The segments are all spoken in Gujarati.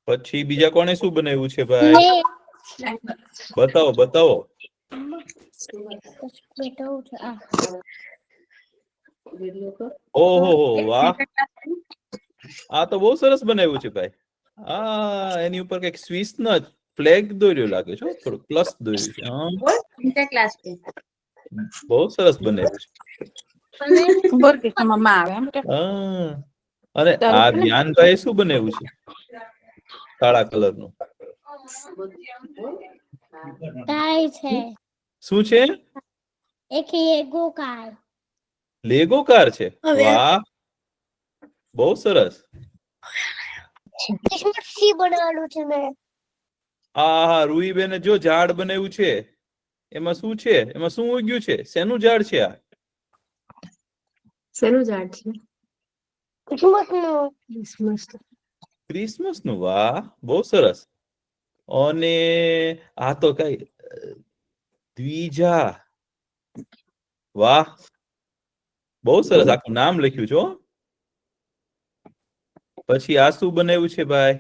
પછી બીજા કોણે શું બનાવ્યું છે ભાઈ? બતાવો બતાવો. ઓહો વાહ, આ તો બહુ સરસ બનાવ્યું છે ભાઈ. એની ઉપર કઈક સ્વિસ નો ફ્લેગ દોર્યો લાગે છે, થોડું પ્લસ દોર્યું છે. બહુ સરસ બનાવ્યું છે. અને આ ધ્યાનભાઈ શું બનાવ્યું છે? કાળા કલર નું શું છે? લેગો કાર છે. વાહ, બહુ સરસ. હા, રૂહીબેને જો ઝાડ બનાવ્યું છે. એમાં શું છે? એમાં શું ઉગ્યું છે? શેનું ઝાડ છે આ? શેનું ઝાડ છે? ક્રિસમસ નું. વાહ, બહુ સરસ. અને આ તો કઈ દ્વિજા. વાહ, બહુ સરસ. આખું નામ લખ્યું છે. પછી આ શું બનાવ્યું છે ભાઈ?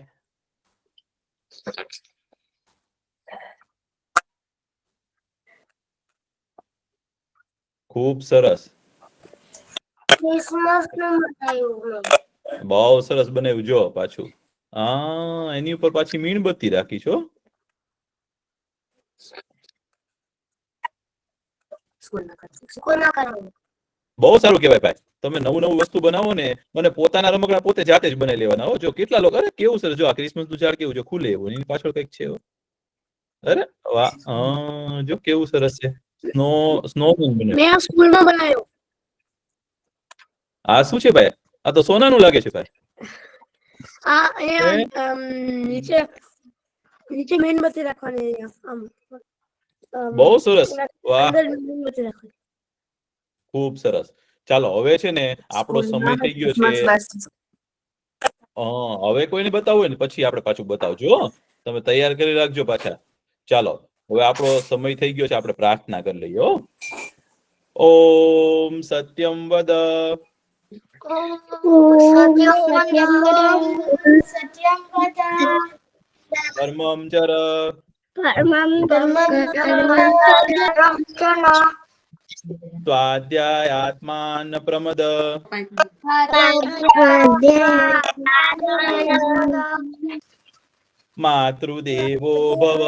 ખૂબ સરસ. બહુ સરસ બનાવ્યું. જો પાછું એની ઉપર પાછી મીણબત્તી રાખી છો. બહુ સારું કેવાય ભાઈ. તમે નવું નવું વસ્તુ બનાવો ને, મને પોતાના રમકડા પોતે જાતે જ બનાવી લેવાના. હો, જો કેટલા લોકો, અરે કેવું સરસ. જો આ ક્રિસમસ નું ઝાડ કેવું છે, ખુલે એવું, એની પાછળ કઈક છે. અરે વાહ, જો કેવું સરસ છે. સ્નોમેન બનાવ્યું. આ શું છે ભાઈ? આ તો સોનાનું લાગે છે ભાઈ. નીચે મીણબત્તી રાખવાની. બહુ સરસ. વાહ, ખૂબ સરસ. ચાલો, હવે છે ને આપણો સમય થઈ ગયો છે. હવે કોઈને બતાવવું હોય ને પછી આપણે પાછું બતાવજો. તમે તૈયાર કરી રાખજો પાછા. ચાલો, હવે આપણો સમય થઈ ગયો છે. આપણે પ્રાર્થના કરી લઈએ. ઓમ સત્યમ વદ ધર્મમ ચર સ્વાધ્યાયાત્માન પ્રમદ માતૃદેવો ભવ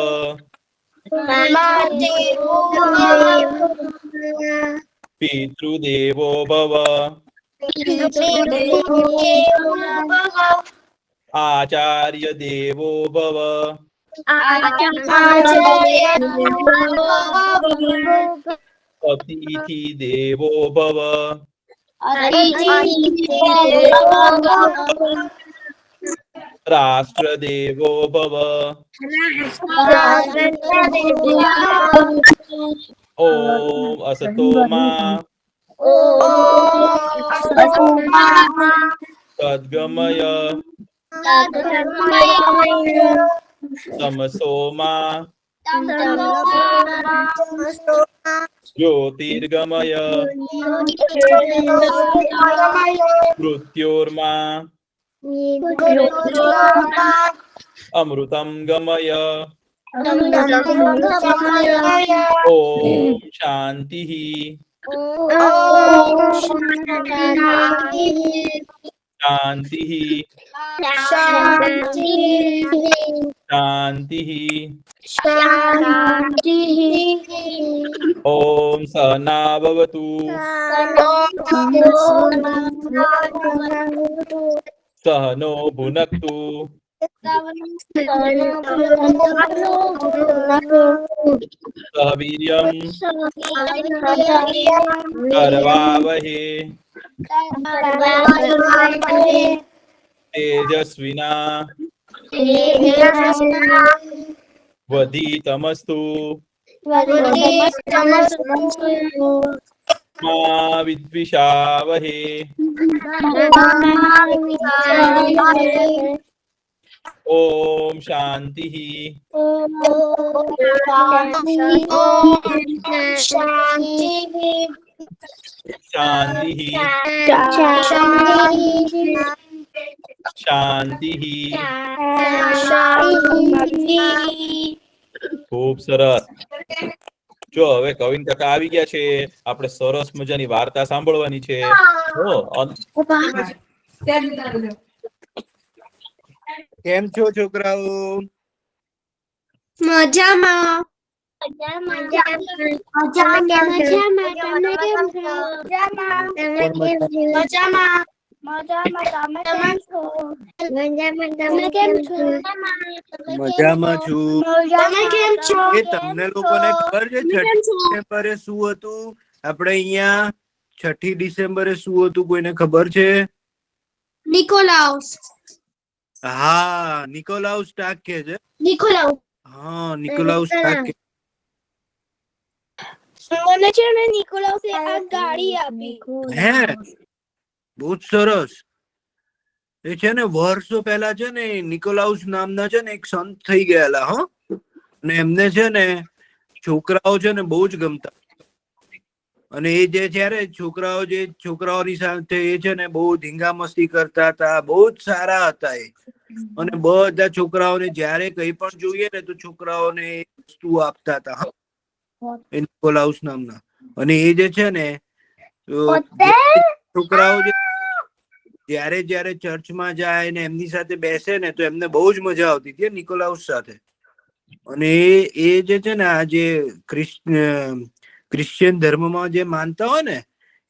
પિતૃદેવો ભવ આચાર્ય દેવો ભવ અતિથિ દેવો ભવ રાષ્ટ્ર દેવો ભવ ઓમ અસતો મા સદ્ગમય તમસો મા જ્યોતિર્ગમય મૃત્યોર્મા અમૃતમ ગમય. ઓમ શાંતિ શાંતિ શાંતિ. ઓમ સહના ભવતુ સહનો ભુનક્તુ સહ વીર્યમ કરવાવહે તેજસ્વિના વધિતમસ્તુ મા વિદ્વિષાવહે. ઓમ શાંતિ શાંતિ શાંતિ. ખૂબ સરસ. જો હવે કવિન કાકા આવી ગયા છે, આપણે સરસ મજાની વાર્તા સાંભળવાની છે. કેમ છો છોકરાઓ? મજામાં. મજામાં છું. એ તમને લોકોને ખબર છે 6 ડિસેમ્બરે શું હતું? આપણે અહીંયા 6 ડિસેમ્બરે શું હતું કોઈને ખબર છે? નિકોલાઉસ. હા, નિકોલાઉસ ટાક કે છે. હા, નિકોલાઉસ ટાક. મને છે ને નિકોલાઉસે આ ગાડી આપી. હે, બહુ સરસ. એ છે ને વર્ષો પહેલા છે ને નિકોલાઉસ નામના છે ને એક સંત થઈ ગયેલા. હો, અને એમને છે ને છોકરાઓ છે ને બહુ જ ગમતા. અને એ જે જ્યારે છોકરાઓની સાથે એ છે ને બહુ ધીંગા મસ્તી કરતા હતા, બહુ જ સારા હતા એ. અને બધા છોકરાઓને જ્યારે કંઈ પણ જોઈએ ને તો છોકરાઓને વસ્તુ આપતા હતા. નિકોલાઉસ નામના. અને એ જે છે ને છોકરાઓ જ્યારે ચર્ચમાં જાય ને એમની સાથે બેસે ને તો એમને બહુ જ મજા આવતી હતી નિકોલાઉસ સાથે. અને એ જે છે ને આ જે ક્રિશ્ચિયન ધર્મમાં જે માનતા હોય ને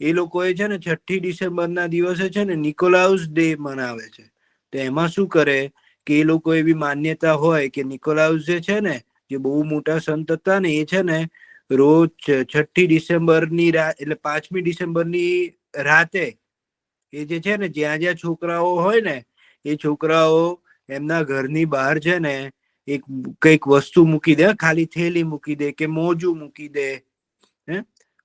એ લોકો એ છે ને 6 ડિસેમ્બરના દિવસે છે ને નિકોલાઉસ ડે મનાવે છે. તો એમાં શું કરે કે એ લોકો એવી માન્યતા હોય કે નિકોલાઉસ જે છે ને જે બહુ મોટા સંત હતા ને એ છે ને રોજ 6 ડિસેમ્બરની રાત એટલે 5મી ડિસેમ્બરની રાતે એ જે છે ને જ્યાં છોકરાઓ હોય ને એ છોકરાઓ એમના ઘરની બહાર છે ને એક કઈક વસ્તુ મૂકી દે, ખાલી થેલી મૂકી દે કે મોજું મૂકી દે.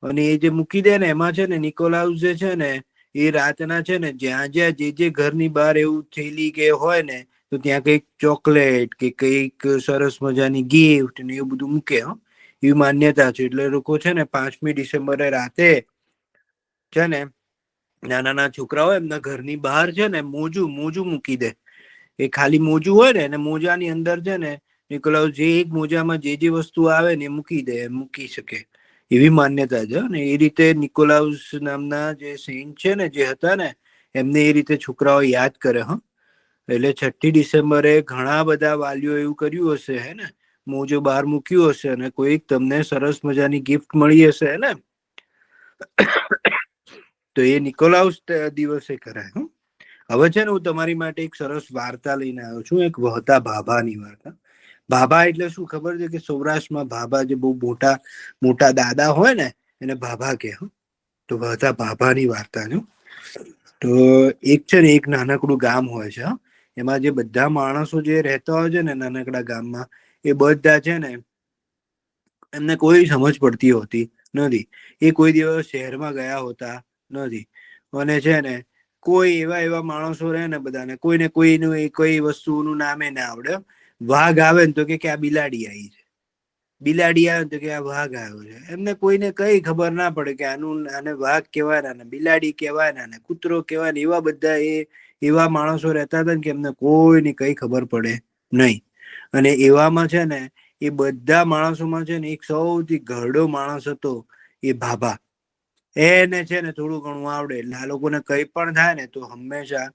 અને એ જે મૂકી દે ને એમાં છે ને નિકોલાઉસ જે છે ને એ રાતના છે ને જ્યાં જે ઘરની બહાર એવું થેલી કે હોય ને તો ત્યાં કઈક ચોકલેટ કે કઈક સરસ મજાની ગિફ્ટ ને એવું બધું મૂકે. એવી માન્યતા છે. એટલે લોકો છે ને 5મી ડિસેમ્બરે રાતે છે ને નાના છોકરાઓ એમના ઘરની બહાર છે ને મોજું મૂકી દે. એ ખાલી મોજું હોય ને અને મોજાની અંદર છે ને નિકોલાઉસ જે એક મોજામાં જે વસ્તુ આવે ને એ મૂકી શકે. એવી માન્યતા છે. ને એ રીતે નિકોલાઉસ નામના જે સેન્ટ છે ને જે હતા ને એમને એ રીતે છોકરાઓ યાદ કરે. એટલે 6 ડિસેમ્બરે ઘણા બધા વાલીઓ એવું કર્યું હશે હે ને મોજો બહાર મૂક્યું હશે અને કોઈક તમને સરસ મજાની ગિફ્ટ મળી હશે ને તો એ નિકોલાઉસ દિવસે કરાય. હવે છે ને હું તમારી માટે એક સરસ વાર્તા લઈને આવ્યો છું, એક વહતા ભાભાની વાર્તા. ભાભા એટલે શું ખબર છે કે સૌરાષ્ટ્રમાં ભાભા જે બહુ મોટા દાદા હોય ને એને ભાભા કે. તો વહતા ભાભાની વાર્તા છે. તો એક છે ને એક નાનકડું ગામ હોય છે. એમાં જે બધા માણસો જે રહેતા હોય છે ને નાનકડા ગામમાં એ બધા છે ને એમને કોઈ સમજ પડતી હોતી નથી. એ કોઈ દિવસ શહેરમાં ગયા હોતા નથી. અને છે ને કોઈ એવા માણસો રહે ને બધાને કોઈને કોઈનું કોઈ વસ્તુનું નામે ના આવડે. વાઘ આવે ને તો કે આ બિલાડી આવી છે, બિલાડી આવે તો કે આ વાઘ આવ્યો છે. એમને કોઈને કઈ ખબર ના પડે કે આને વાઘ કેવાય ને બિલાડી કેવાય ને કૂતરો કેવાય ને. એવા બધા એવા માણસો રહેતા હતા ને કે એમને કોઈને કઈ ખબર પડે નહીં. અને એવામાં છે ને એ બધા માણસોમાં છે ને એક સૌથી ઘરડો માણસ હતો એ ભાભા. એને છે ને થોડું ઘણું આવડે એટલે આ લોકોને કઈ પણ થાય ને તો હંમેશા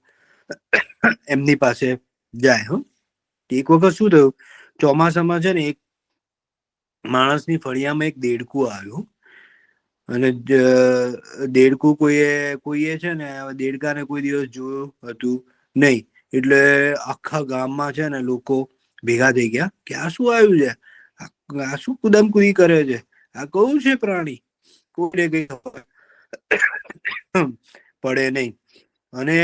એમની પાસે જાય. એક વખત શું થયું, ચોમાસામાં છે ને એક માણસની ફળિયામાં એક દેડકું આવ્યું. અને દેડકું કોઈએ છે ને દેડકાને કોઈ દિવસ જોયું હતું નહીં. એટલે આખા ગામમાં છે ને લોકો ભેગા થઈ ગયા કે આ શું આવ્યું છે, આ શું કુદમકુદી કરે છે, આ કયું છે પ્રાણી, કોઈને કઈ પડે નહીં. અને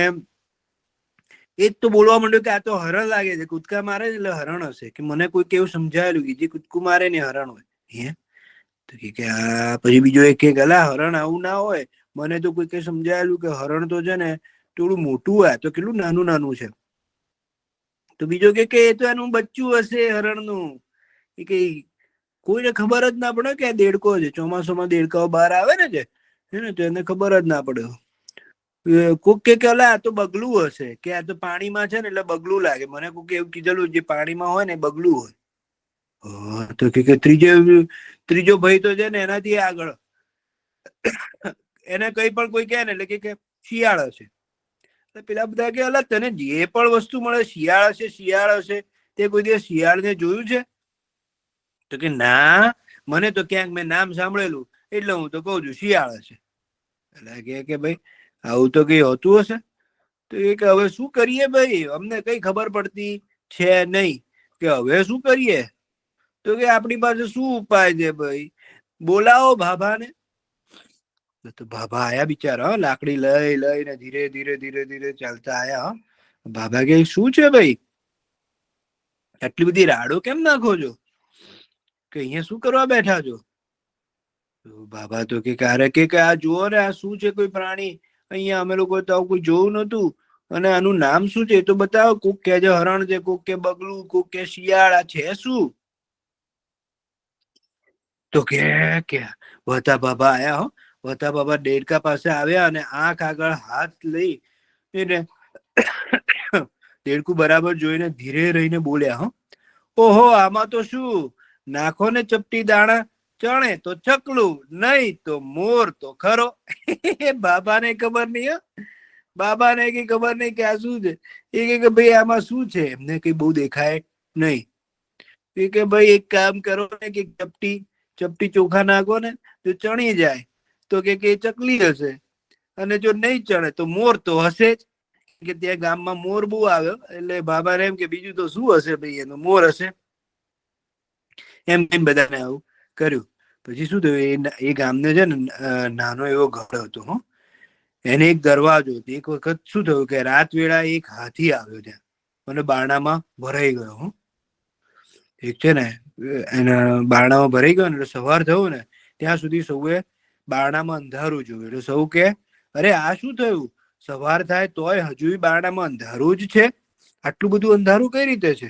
એક તો બોલવા માંડ્યો કે આ તો હરણ લાગે છે, કૂદકા મારે છે એટલે હરણ હશે. કે મને કોઈ કેવું સમજાયેલું કે જે કૂદકું મારે ને હરણ હોય. તો કે આ પછી બીજો એક કે અલા હરણ આવું ના હોય, મને તો કોઈ કે સમજાયેલું કે હરણ તો છે ને થોડું મોટું હોય, તો કેટલું નાનું છે. તો બીજો કે એ તો એનું બચ્ચું હશે હરણનું. એ કે કોઈને ખબર જ ના પડે કે આ દેડકો છે. ચોમાસામાં દેડકાઓ બહાર આવે ને છે હે ને, તો એને ખબર જ ના પડે. કોક કે અલા આ તો બગલું હશે, કે આ તો પાણીમાં છે ને એટલે બગલું લાગે. મને કોક એવું કીધેલું, જે પાણીમાં હોય ને બગલું હોય. તો કે ત્રીજો ભાઈ તો છે ને એનાથી આગળ, એને કઈ પણ કોઈ કહે ને એટલે કે શિયાળ હશે. પેલા બધા કે અલા તને જે પણ વસ્તુ મળે શિયાળ હશે શિયાળ હશે, તે કોઈ દિવસ શિયાળ ને જોયું છે? તો કે ના, મને તો ક્યાંક મેં નામ સાંભળેલું એટલે હું તો કઉ છું શિયાળ હશે. એટલે કે ભાઈ આવું તો કઈ હોતું હશે? તો એ કે હવે શું કરીએ ભાઈ, અમને કઈ ખબર પડતી છે નહીં, કે હવે શું કરીએ? તો કે આપણી પાસે શું ઉપાય છે ભાઈ, બોલાવો ભાભાને. તો ભાભા આયા બિચારા, લાકડી લઈ લઈને ધીરે ધીરે ધીરે ધીરે ચાલતા આયા. ભાભા કે શું છે ભાઈ, આટલી બધી રાડો કેમ નાખો છો, કે અહીંયા શું કરવા બેઠા છો? બાબા તો કે આ જુઓ ને, આ શું છે કોઈ પ્રાણી, અહીંયા અમે લોકો તો કોઈ જોયું નતું, અને આનું નામ શું છે તો બતાવો. કોક કે છે હરણ છે, કોક કે બગલું, કોક કે શિયાળ, આ છે શું? તો કે વતા બાબા આયા હો. વતા બાબા દેડકા પાસે આવ્યા અને આંખ આગળ હાથ લઈ એને દેડકું બરાબર જોઈને ધીરે રહીને બોલ્યા, હો ઓહો આમાં તો શું, નાખો ને ચપટી દાણા, ચણે તો ચકલું, નહીં તો મોર તો ખરો. બાબાને ખબર નહીં, બાબાને કઈ ખબર નહીં કે આ શું છે. એ કે ભાઈ આમાં શું છે, એમને કઈ બહુ દેખાય નહીં. એ કે ભાઈ એક કામ કરો ને, કે ચપટી ચોખા નાખો ને તો ચણી જાય, તો કે ચકલી હશે, અને જો નહીં ચણે તો મોર તો હશે જ, કે ત્યાં ગામમાં મોર બહુ આવ્યો. એટલે બાબાને એમ કે બીજું તો શું હશે ભાઈ, એનો મોર હશે. એમ બધાને આવું કર્યું. પછી શું થયું, એ ગામને છે ને નાનો એવો ગઢ હતો. હો, એને એક દરવાજો હતો. એક વખત શું થયું કે રાત વેળા એક હાથી આવ્યો ત્યાં, અને બારણામાં ભરાઈ ગયો. એક છે ને એના બારણામાં ભરાઈ ગયો ને, એટલે સવાર થયું ને ત્યાં સુધી સૌએ બારણામાં અંધારું જોયું. એટલે સૌ કે અરે આ શું થયું, સવાર થાય તોય હજુ બારણામાં અંધારું જ છે, આટલું બધું અંધારું કઈ રીતે છે?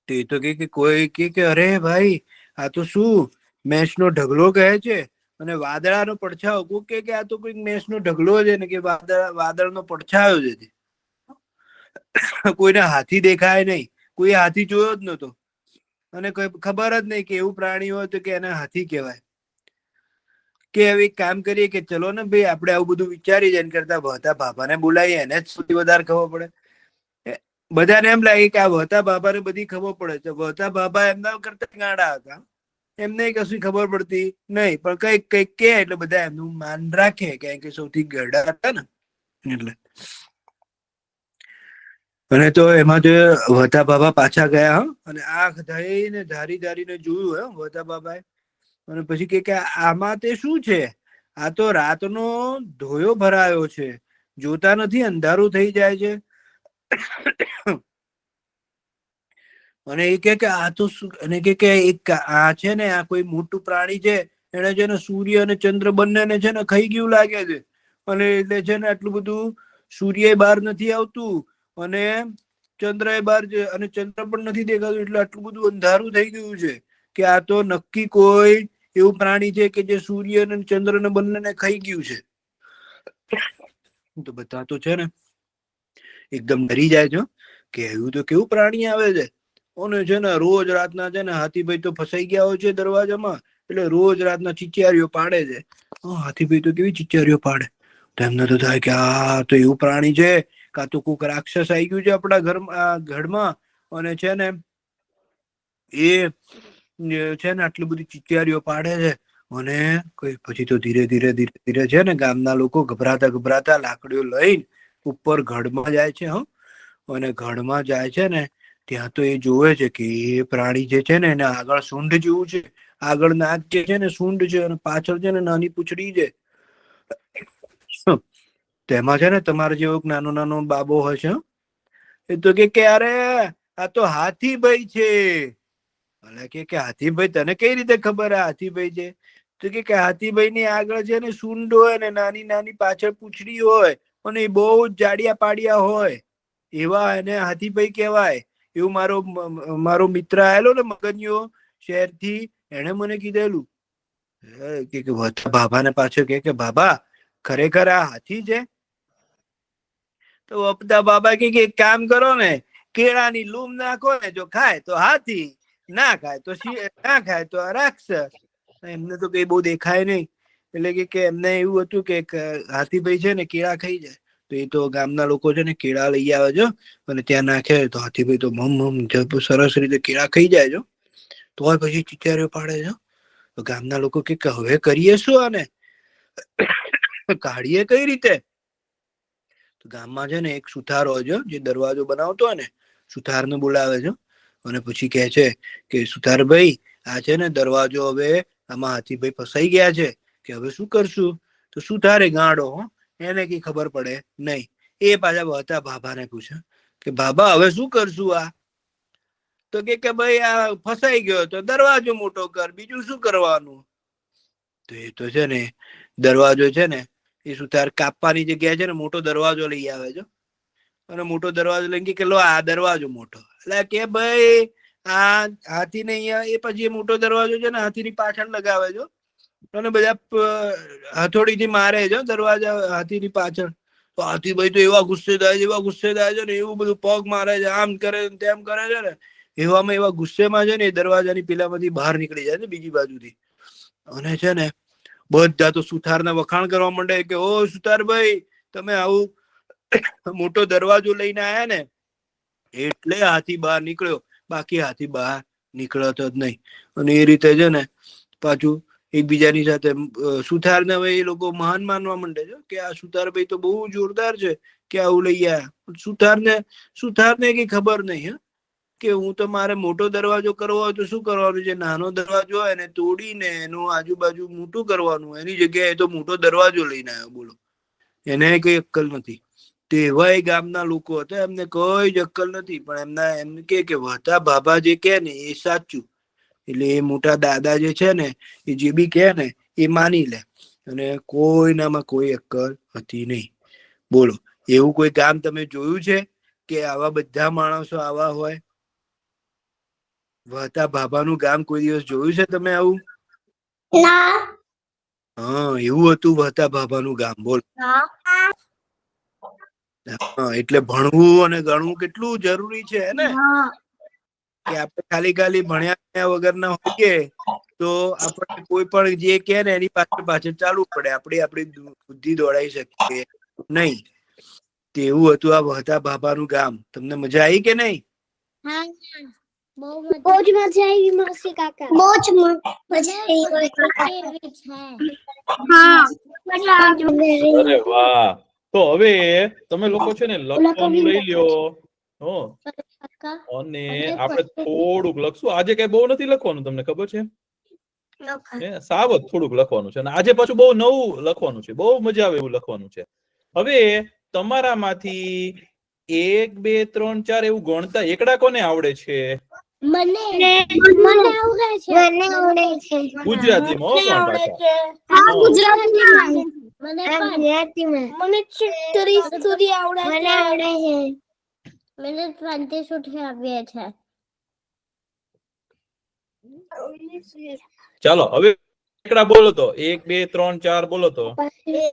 તો એ તો કે કોઈ કે અરે ભાઈ આ તો શું મેષનો ઢગલો કહે છે, અને વાદળાનો પડછાયો. કોઈ કે આ તો કોઈ મેષનો ઢગલો છે ને, કે વાદળનો પડછાયો છે. કોઈને હાથી દેખાય નહીં, કોઈ હાથી જોયો જ નતો, અને ખબર જ નહીં કે એવું પ્રાણી હોય તો કે એને હાથી કહેવાય. કે હવે એક કામ કરીએ કે ચલો ને ભાઈ આપણે આવું બધું વિચારી જાય કરતા વહતા બાબાને બોલાવીએ, એને જ સૌથી વધારે ખબર પડે. બધાને એમ લાગે કે આ વહતા બાબાને બધી ખબર પડે છે. વહતા બાબા એમના કરતા ગાંડા હતા, એમને કશું ખબર પડતી નહીં, પણ કઈક કે એટલે બધા એમનું માન રાખે, કારણ કે સૌથી ગરડા હતા ને એટલે. અને તો એમાં જે વહતા બાબા પાછા ગયા, અને આંખ ધઈને ધારીને જોયું વહતા બાબાએ. અને પછી કે આમાં તે શું છે, આ તો રાતનો ધોયો ભરાયો છે, જોતા નથી અંધારું થઈ જાય છે. અને એ કે આ તો અને કે એક આ છે ને, આ કોઈ મોટું પ્રાણી છે, એને છે ને સૂર્ય અને ચંદ્ર બંનેને છે ને ખાઈ ગયું લાગે છે. અને એટલે છે ને આટલું બધું સૂર્ય બહાર નથી આવતું, અને ચંદ્ર એ બહાર, અને ચંદ્ર પણ નથી દેખાતું, એટલે આટલું બધું અંધારું થઈ ગયું છે, કે આ તો નક્કી કોઈ એવું પ્રાણી છે કે જે સૂર્ય અને ચંદ્ર ને બંનેને ખાઈ ગયું છે. તો બધા તો છે ને એકદમ ડરી જાય છે, કે એવું તો કેવું પ્રાણી આવે છે. અને છે ને રોજ રાતના છે ને હાથીભાઈ તો ફસાઈ ગયા હોય છે દરવાજામાં, એટલે રોજ રાતના ચીચિયારીઓ પાડે છે. હાથીભાઈ તો કેવી ચીચિયારીઓ પાડે, તો એમને તો થાય કે આ તો એવું પ્રાણી છે, કાં તો કોઈક રાક્ષસ આવી ગયું છે આપણા ઘરમાં, અને છે ને એ છે ને આટલી બધી ચીચિયારીઓ પાડે છે. અને પછી તો ધીરે ધીરે છે ને ગામના લોકો ગભરાતા લાકડીઓ લઈને ઉપર ગઢમાં જાય છે. અને ગઢમાં જાય છે ને ત્યાં તો એ જોવે છે કે એ પ્રાણી જે છે ને એને આગળ સૂંઢ જેવું છે, આગળ નાક જે છે ને સૂંઢ છે, અને પાછળ છે ને નાની પૂંછડી છે. તેમાં છે ને તમારે જેવો નાનો બાબો હોય છે, એ તો કે અરે આ તો હાથીભાઈ છે. એટલે કે હાથીભાઈ તને કઈ રીતે ખબર હાથીભાઈ છે? તો કે હાથીભાઈ ની આગળ છે ને સૂંઢ હોય ને નાની પાછળ પૂંછડી હોય, અને એ બહુ જાડિયા પાડિયા હોય, એવા એને હાથીભાઈ કહેવાય. એવું મારો મિત્ર આવેલો ને મગનિયો શહેર થી, એને મને કીધેલું. કે વહતા ભાભાને પાછો કે બાબા ખરેખર આ હાથી છે? તો વપતા બાબા કે એક કામ કરો ને, કેળાની લૂમ નાખો ને, જો ખાય તો હાથી, ના ખાય તો ના ખાય તો રાક્ષસ. એમને તો કઈ બહુ દેખાય નહીં, એટલે કે એમને એવું હતું કે હાથીભાઈ છે ને કેળા ખાઈ જાય, તો એ તો ગામના લોકો છે ને કેળા લઈ આવે છે અને ત્યાં નાખે તો હાથીભાઈ તો મમ સરસ રીતે કેળા ખાઈ જાય છે. તો પછી ચિચેરીઓ પાડે છે. તો ગામના લોકો કે હવે કરીએ શું આને, કાઢીએ કઈ રીતે? તો ગામમાં છે ને એક સુથાર હોય છે જે દરવાજો બનાવતો હોય ને, સુથારને બોલાવે છે અને પછી કહે છે કે સુથારભાઈ આ છે ને દરવાજો હવે આમાં હાથીભાઈ ફસાઈ ગયા છે, કે હવે શું કરશું? તો સુથારે ગાંડો, એને કઈ ખબર પડે નહીં. એ પાછા વહતા ભાભાને પૂછે કે બાબા હવે શું કરશું આ? તો કે ભાઈ આ ફસાઈ ગયો તો દરવાજો મોટો કર, બીજું શું કરવાનું? તો એ તો છે ને દરવાજો છે ને એ સુથાર કાપવાની જગ્યાએ છે ને મોટો દરવાજો લઈ આવે છે અને મોટો દરવાજો લઈને કે લો આ દરવાજો મોટો, એટલે કે ભાઈ આ હાથી ને અહીંયા એ પછી મોટો દરવાજો છે ને હાથીની પાછળ લગાવે છે અને બધા હથોડીથી મારે છે દરવાજા હાથીની પાછળ. તો હાથીભાઈ તો એવા ગુસ્સે થાય છે ને એવું બધું પગ મારે છે, આમ કરે તેમ કરે છે ને, એવામાં એવા ગુસ્સેમાં છે ને એ દરવાજાની પેલામાંથી બહાર નીકળી જાય છે બીજી બાજુથી. અને છે ને બધા તો સુથારના વખાણ કરવા માંડે કે ઓ સુથારભાઈ તમે આવું મોટો દરવાજો લઈને આયા ને એટલે હાથી બહાર નીકળ્યો, બાકી હાથી બહાર નીકળતો જ નહીં. અને એ રીતે છે ને પાછું એકબીજાની સાથે સુથારને હવે એ લોકો મહાન માનવા માંડે છે કે આ સુથારભાઈ તો બહુ જોરદાર છે કે આવું લઈ આયા. સુથારને કઈ ખબર નહીં કે હું તો મારે મોટો દરવાજો કરવો હોય તો શું કરવાનું છે, નાનો દરવાજો હોય એને તોડીને એનું આજુબાજુ મોટું કરવાનું, એની જગ્યાએ તો મોટો દરવાજો લઈને આવ્યો. બોલો, એને કઈ અક્કલ નથી. તો એવા એ ગામના લોકો હતા, એમને કોઈ જ અક્કલ નથી, પણ એમને કે વહતા ભાભા જે કે ને એ સાચું. એટલે એ મોટા દાદા જે છે ને એ જે બી કે ને એ માની લે, અને કોઈનામાં કોઈ અક્કલ હતી નહીં. બોલો, એવું કોઈ ગામ તમે જોયું છે કે આવા બધા માણસો આવા હોય? વહતા ભાભાનું ગામ કોઈ દિવસ જોયું છે તમે આવું? હા, એવું હતું વહતા ભાભાનું ગામ. બોલ. એટલે ભણવું અને ગણવું કેટલું જરૂરી છે ને, કે આપણે ખાલી ભણ્યા વગર ના હોઈએ તો આપણે કોઈ પણ જે કે ને એની પાછળ ચાલવું પડે, આપણી બુદ્ધિ દોડાઈ શકીએ નહીં. તેવું હતું આ વહતા ભાભાનું ગામ. તમને મજા આવી કે નહીં? બહુ જ મજા આવી માસી કાકા, બહુ જ મજા આવી. અરે વાહ! તો હવે તમે લોકો છે ને લખવાનું લઈ લ્યો અને આપણે થોડુંક લખશું. આજે કઈ બહુ નથી લખવાનું, તમને ખબર છે? સાવધ થોડુંક લખવાનું છે અને આજે પાછું બહુ નવું લખવાનું છે, બહુ મજા આવે એવું લખવાનું છે. હવે તમારામાંથી 1 2 3 4 એવું ગણતા એકડા કોને આવડે છે? મને આવડે છે. ગુજરાતીમાં મને 30 સુધી આવડે છે. મને 20 સુધી આવે છે. ચાલો હવે એકડા બોલો તો, 1 2 3 4 બોલો તો. 1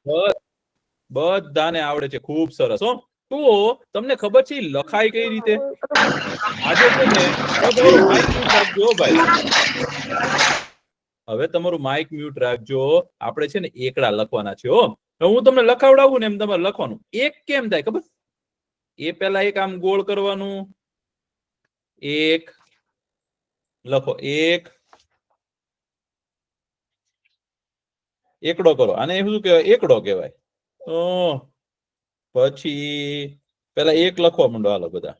2 બધાને આવડે છે, ખૂબ સરસ. હો, તો તમને ખબર છે લખાય કઈ રીતે? આજે છે ને ભાઈ, હવે તમારું માઇક મ્યુટ રાખજો. આપણે છે ને એકડા લખવાના છે. હો, હું તમને લખાવડાવું ને એમ તમારે લખવાનું. એક કેમ થાય ખબર? એ પેલા એક આમ ગોળ કરવાનું, એક લખો, એક એકડો કરો, આને શું કહેવાય? એકડો કહેવાય. પછી પેલા એક લખવા માંડો. હાલો બધા,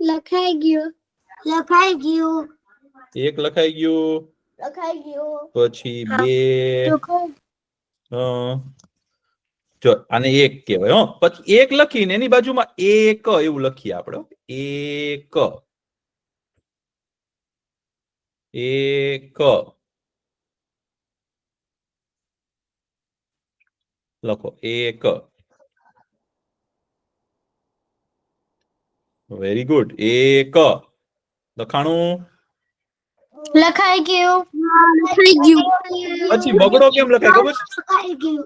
લખાઈ ગયું. એક લખાઈ ગયું. પછી 2, જો આને એક કહેવાય. હો, પછી એક લખીને એની બાજુમાં એક એવું લખીએ આપણે. એક લખો 1. Very good. 1 લખાણું. લખાઈ ગયું. લખાઈ ગયું. પછી બગડો કેમ લખાય ખબર છે? લખાઈ ગયું.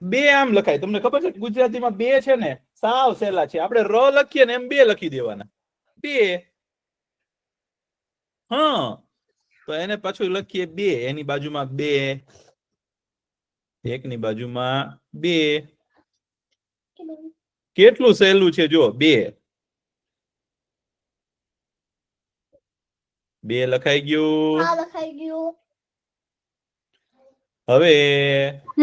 2 આમ લખાય. તમને ખબર છે ગુજરાતીમાં 2 છે ને સાવ સહેલા છે. આપણે ર લખીએ ને એમ 2 લખી દેવાના. 2. હા, તો એને પાછું લખીએ 2. એની બાજુમાં 2, એકની બાજુમાં 2. કેટલું સહેલું છે જો. 2 લખાઈ ગયું. હા, લખાઈ ગયું. હવે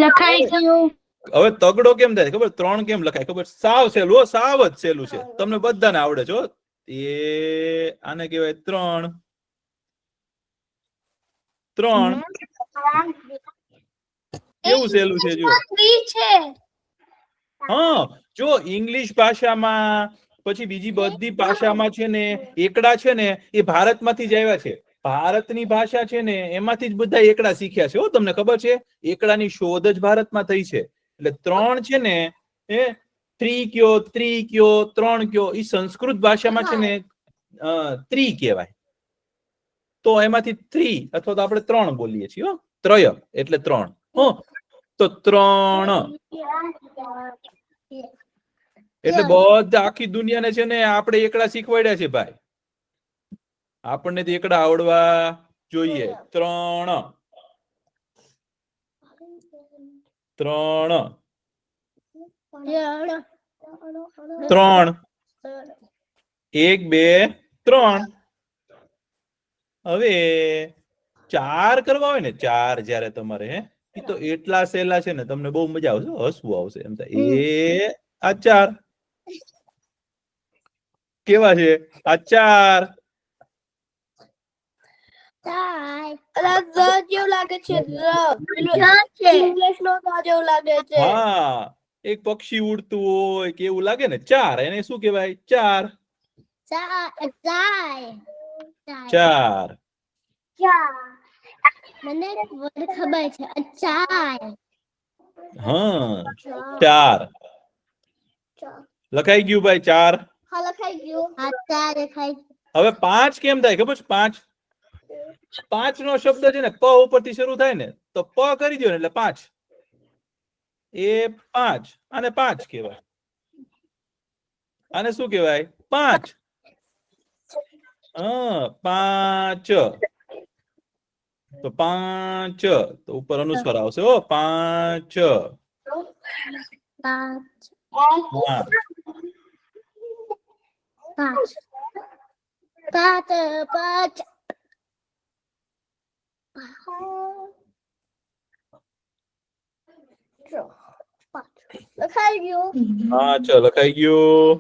લખાઈ ગયું. હવે તગડો કેમ થાય ખબર? 3 કેમ લખાય ખબર? સાવ સહેલું હો, સાવ જ સહેલું છે. તમને બધાને આવડે છે હો. એ આને કહેવાય 3. 3 કેવું સહેલું છે જો. છે. હા, જો ઇંગ્લિશ ભાષામાં પછી બીજી બધી ભાષામાં છે ને એકડા છે ને એ ભારતમાંથી જ આવ્યા છે. ભારતની ભાષા છે ને એમાંથી જ બધા એકડા શીખ્યા છે હો. તમને ખબર છે? એકડાની શોધ જ ભારતમાં થઈ છે. એટલે 3 છે ને એ 3 કયો, 3 કયો, 3 કયો, એ સંસ્કૃત ભાષામાં છે ને 3 કહેવાય. તો એમાંથી 3 અથવા તો આપણે 3 બોલીએ છીએ હો. ત્રય એટલે 3. હો, તો 3. એટલે બધા આખી દુનિયાને છે ને આપણે એકડા શીખવાડ્યા છે ભાઈ. આપણને તો એકડા આવડવા જોઈએ. 3 3 1 2 3. હવે 4 કરવા હોય ને 4 જયારે તમારે એ તો એટલા સહેલા છે ને તમને બહુ મજા આવશે, હસવું આવશે. એમ થાય આ 4 કેવા છે? આ 4 જેવું લાગે છે. ઇંગ્લિશ નો જેવું લાગે છે. હા, એક પક્ષી ઉડતું હોય કેવું લાગે ને. 4 એને શું કહેવાય? 4. 4 મને વડ ખબર છે. અચાર. હા, 4 લખાઈ ગયું ભાઈ. 4 હા, લખાઈ ગયું. અચાર લખાઈ ગયું. હવે 5 કેમ થાય ખબર છે? 5 નો શબ્દ છે ને પ ઉપરથી શરૂ થાય ને તો પ કરી દો ને એટલે 5. એ 5. આને 5 કહેવાય. આને શું કહેવાય? 5. હા, 5. તો 5 તો ઉપર અનુસ્વાર આવશે હો. 5. હા, 5. લખાઈ ગયું. 5 લખાઈ ગયું.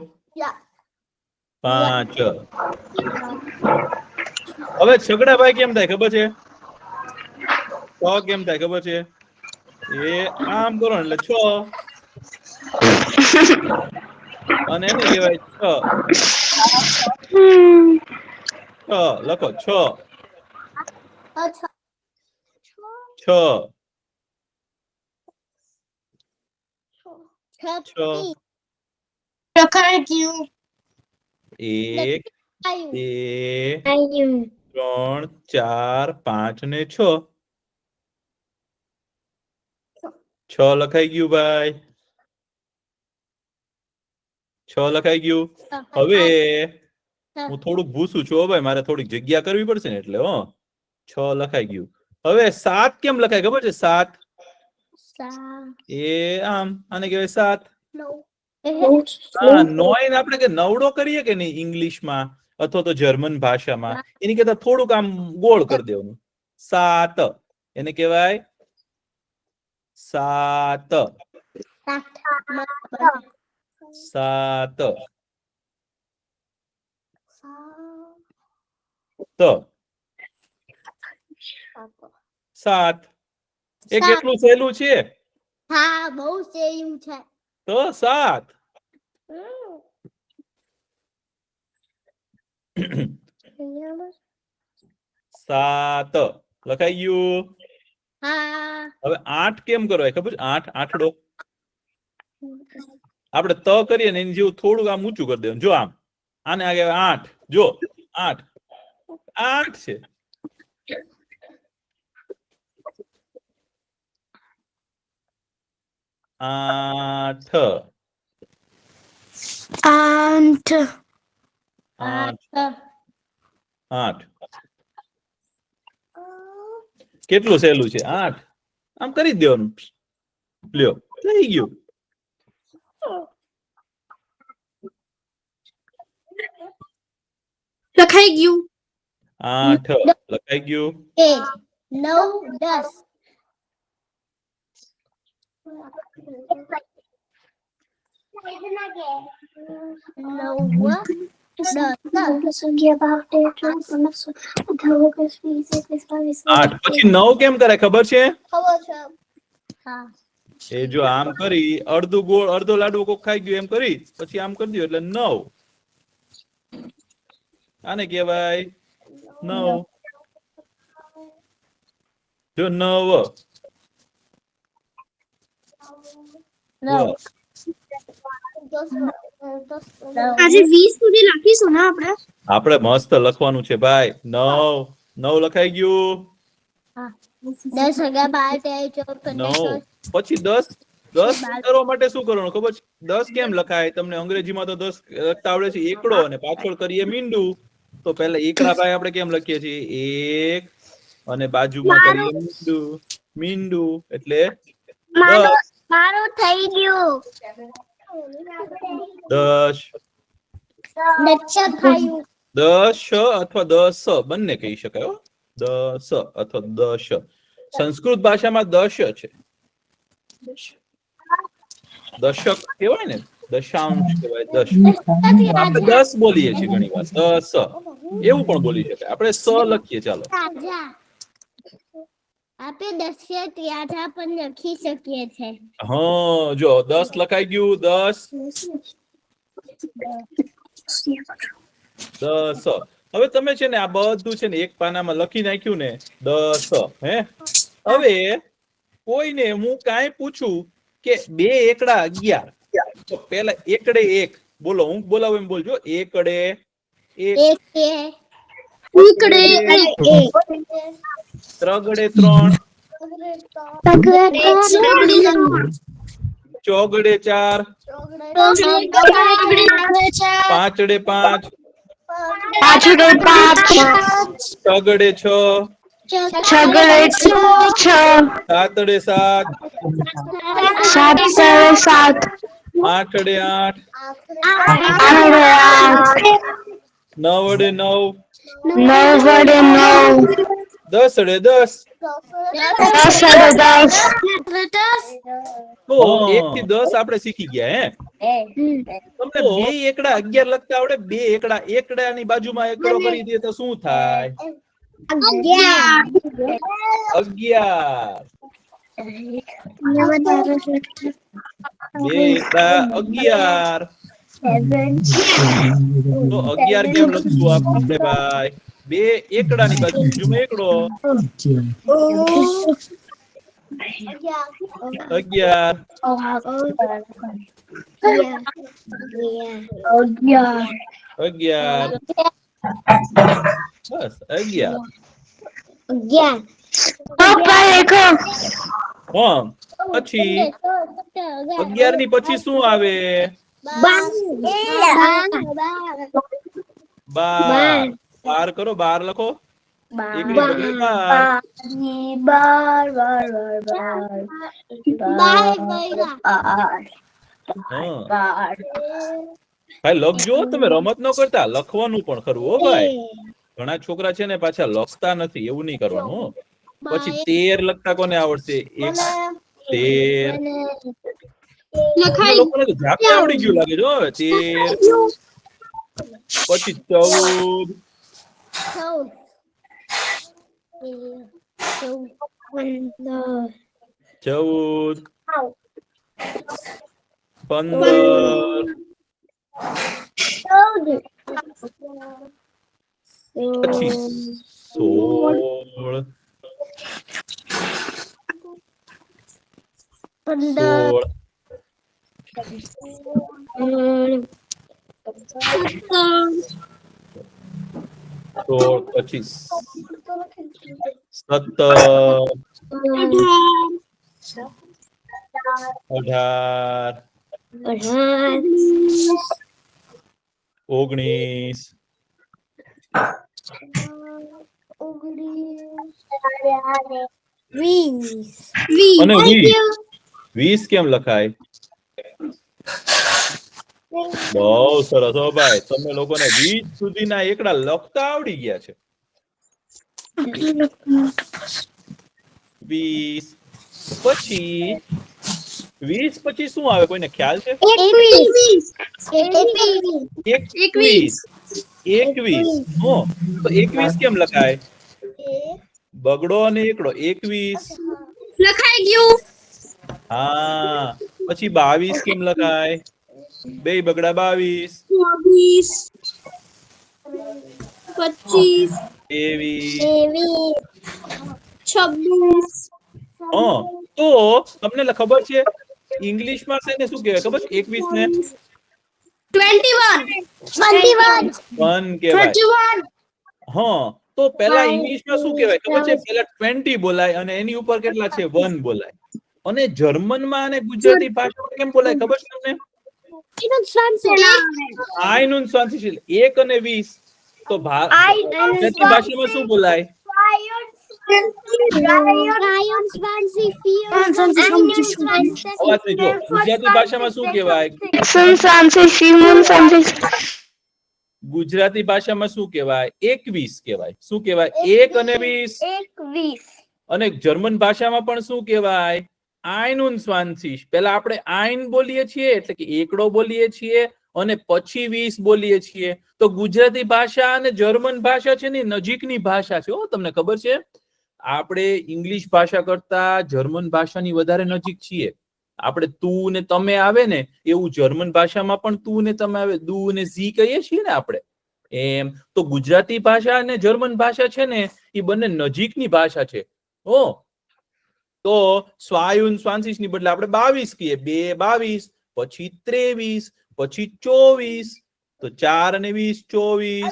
5. હવે છગડાભાઈ કેમ થાય ખબર છે? કેમ થાય ખબર છે? એ આમ કરો ને એટલે 6 અને એને કહેવાય 6. લખો 6. 6 લખાઈ ગયું. 1 2 3 4 5 ને 6. 6 લખાઈ ગયું ભાઈ. 6 લખાઈ ગયું. હવે હું થોડુંક ભૂસું છું ભાઈ, મારે થોડીક જગ્યા કરવી પડશે ને એટલે. 6 લખાઈ ગયું. હવે 7 કેમ લખાય ખબર છે? 7 એ આમ આને કહેવાય 7. નોઈન આપણે કે નવડો કરીએ કે નહીં ઇંગ્લિશમાં અથવા તો જર્મન ભાષામાં, એની કરતા થોડુંક આમ ગોળ કરી દેવાનું. 7 એને કહેવાય 7. 7 7 એ કેટલું સહેલું છે? હા, બહુ સહેલું છે. તો 7. 7 લખાઈ ગયું. હા. હવે 8 કેમ કરવાય ખબર છે? 8 આઠડો આપણે ત કરીએ ને એની જેવું થોડું આમ ઊંચું કરી દેવાનું. જો આમ આને આગે 8. જો 8 છે. 8 કેટલું સહેલું છે. 8 આમ કરી જ દેવાનું. લ્યો થઈ ગયું. લખાઈ ગયું. 8 લખાઈ ગયું. 9 10 8 પછી 9 કેમ કરે ખબર છે? ખબર છે. હા. એ જો આમ કરી અડધું ગોળ અડધો લાડવો કોક ખાઈ ગયો એમ કરી પછી આમ કરી દો એટલે 9. આને કહેવાય 9. જો 9 આજે 20 સુધી લખીશું ને આપણે. આપણે મસ્ત લખવાનું છે ભાઈ. 9 લખાઈ ગયું. 10 × 12 9 પછી 10 કરવા માટે શું કરવાનું ખબર છે? 10 કેમ લખાય? તમને અંગ્રેજીમાં તો 10 લખતા આવડે છે એકડો અને પાછળ કરીએ મીંડું. તો પહેલા એકડા ભાઈ આપણે કેમ લખીએ છીએ? 1 અને બાજુમાં કરીએ મીંડું એટલે 10. મારું થઈ ગયું. 10 અથવા 10 બંને કહી શકાય હો. 10 અથવા 10. સંસ્કૃત ભાષામાં 10 છે. દશક કહેવાય ને, દશાંશ કહેવાય. 10 આપણે 10 બોલીએ છીએ ઘણી વાર. 10 એવું પણ બોલી શકાય. આપણે સ લખીએ. ચાલો આપણે 10 ત્યાજા પણ લખી શકીએ છે. હા જો 10 લખાઈ ગયું. 10 હવે તમે છે ને આ બધું છે ને એક પાનામાં લખી નાખ્યું ને 10. હે હવે કોઈને હું કાંઈ પૂછું કે 2 એકડા 11 તો પેલા એકડે 1 બોલો. હું બોલાવું એમ બોલજો. એકડે 1 ત્રગડે 3 ચોગડે 4 પાંચડે 5 છગડે 6 સાતડે 7 આઠડે 8 નવડે 9 દસડે 10. તો 1 થી 10 આપણે શીખી ગયા. હે તમને 2 એકડા 11 લખતા આવડે? 2 એકડા એકડાની બાજુમાં એકડો કરી દે તો શું થાય? 11. 2 એકડા 11. તો 11 કેમ લખશું આપણે ભાઈ? 2 એકડાની બાજુમાં એકડો 11. બસ 11. પછી 11 ની પછી શું આવે? 12. 12 કરો. 12 લખો. ભાઈ લખજો. તમે રમત ન કરતા, લખવાનું પણ ખરું હો ભાઈ. ઘણા છોકરા છે ને પાછા લખતા નથી. એવું નહીં કરવાનું. પછી 13 લખતા કોને આવડશે? 13 લોકોને તો જાતે આવડી ગયું લાગે જો. 13 પછી 14 15 પછી 16 16 પચીસ 17 18 19 અને 20 કેમ લખાય? બહુ સરસ હો ભાઈ, તમે લોકોને 20 સુધીના એકડા લખતા આવડી ગયા છે. 20 પછી 20 પછી શું આવે, કોઈને ખ્યાલ છે? 21 હો, તો 21 કેમ લખાય? બગડો અને એકડો 21 લખાઈ ગયું. હા, પછી 22 કેમ લખાય? બે બગડા 22 25 23 26 તો તમને ખબર છે ઇંગ્લિશમાં છે ને શું કહેવાય ખબર છે? 21 ને 21 1 કહેવાય. હા, તો પેલા ઇંગ્લિશમાં શું કહેવાય ખબર છે? પેલા 20 બોલાય અને એની ઉપર કેટલા છે? 1 બોલાય. અને જર્મનમાં અને ગુજરાતી ભાષામાં કેમ બોલાય ખબર છે તમને? 1 અને 20. તો ગુજરાતી ભાષામાં શું બોલાય? ગુજરાતી ભાષામાં શું કહેવાય? ગુજરાતી ભાષામાં શું કહેવાય? 21 કહેવાય. શું કહેવાય? 1 અને 20. અને જર્મન ભાષામાં પણ શું કહેવાય? 21. પહેલા આપણે આઈન બોલીએ છીએ એટલે કે એકડો બોલીએ છીએ અને પછી 20 બોલીએ છીએ. તો ગુજરાતી ભાષા અને જર્મન ભાષા છે ને નજીકની ભાષા છે. તમને ખબર છે? આપણે ઇંગ્લિશ ભાષા કરતા જર્મન ભાષાની વધારે નજીક છીએ. આપણે તું ને તમે આવે ને એવું જર્મન ભાષામાં પણ તું ને તમે આવે, દુ ને ઝી કહીએ છીએ ને આપણે એમ. તો ગુજરાતી ભાષા અને જર્મન ભાષા છે ને એ બંને નજીકની ભાષા છે. તો 22 ની બદલે આપણે 22 કહીએ. 2 22, પછી 23, પછી 24. તો 4 અને 20 24.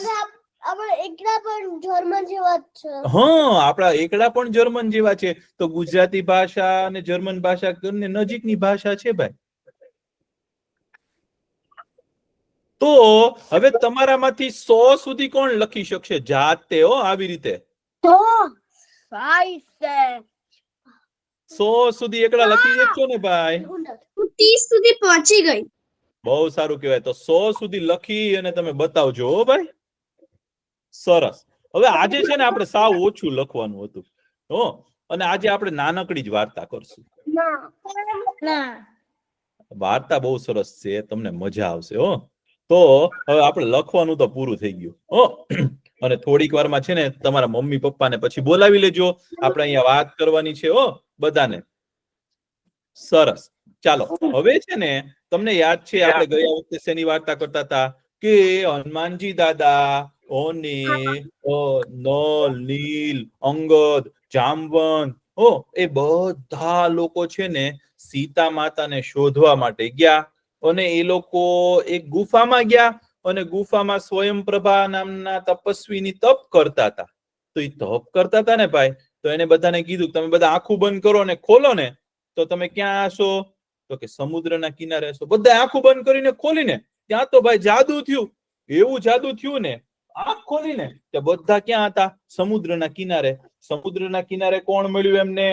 આપણા એકડા પણ જર્મન જેવા છે. તો ગુજરાતી ભાષા અને જર્મન ભાષા બંને નજીકની ભાષા છે ભાઈ. તો હવે તમારામાંથી 100 સુધી કોણ લખી શકશે જાતે? આવી રીતે 100 સુધી એકડા લખી શકશો ને ભાઈ? હું 30 સુધી પહોંચી ગઈ. બહુ સારું કહેવાય. તો 100 સુધી લખી અને તમે બતાવજો હો ભાઈ. સરસ. હવે આજે છે ને આપણે સાવ ઓછું લખવાનું હતું અને આજે આપણે નાનકડી જ વાર્તા કરશું. વાર્તા બહુ સરસ છે, તમને મજા આવશે. તો હવે આપણે લખવાનું તો પૂરું થઈ ગયું. અને થોડીક વારમાં છે ને તમારા મમ્મી પપ્પાને પછી બોલાવી લેજો. આપણે અહીંયા વાત કરવાની છે બધાને. સરસ. ચાલો હવે છે ને તમને યાદ છે આપણે ગયા વખતે શેની વાર્તા કરતા હતા? કે હનુમાનજી દાદા અને નલ, નીલ, અંગદ, જામવંત એ બધા લોકો છે ને સીતા માતાને શોધવા માટે ગયા. અને એ લોકો એક ગુફામાં ગયા અને ગુફામાં સ્વયંપ્રભા નામના તપસ્વીની તપ કરતા હતા. તો એ તપ કરતા હતા ને ભાઈ, તો એને બધાને કીધું તમે બધા આંખું બંધ કરો ને ખોલો ને તો તમે ક્યાં હશો? તો કે સમુદ્રના કિનારે હશો. બધા આંખું બંધ કરીને ખોલીને ત્યાં તો ભાઈ જાદુ થયું. એવું જાદુ થયું ને આંખ ખોલીને કે બધા ક્યાં હતા? સમુદ્રના કિનારે. સમુદ્રના કિનારે કોણ મળ્યું એમને?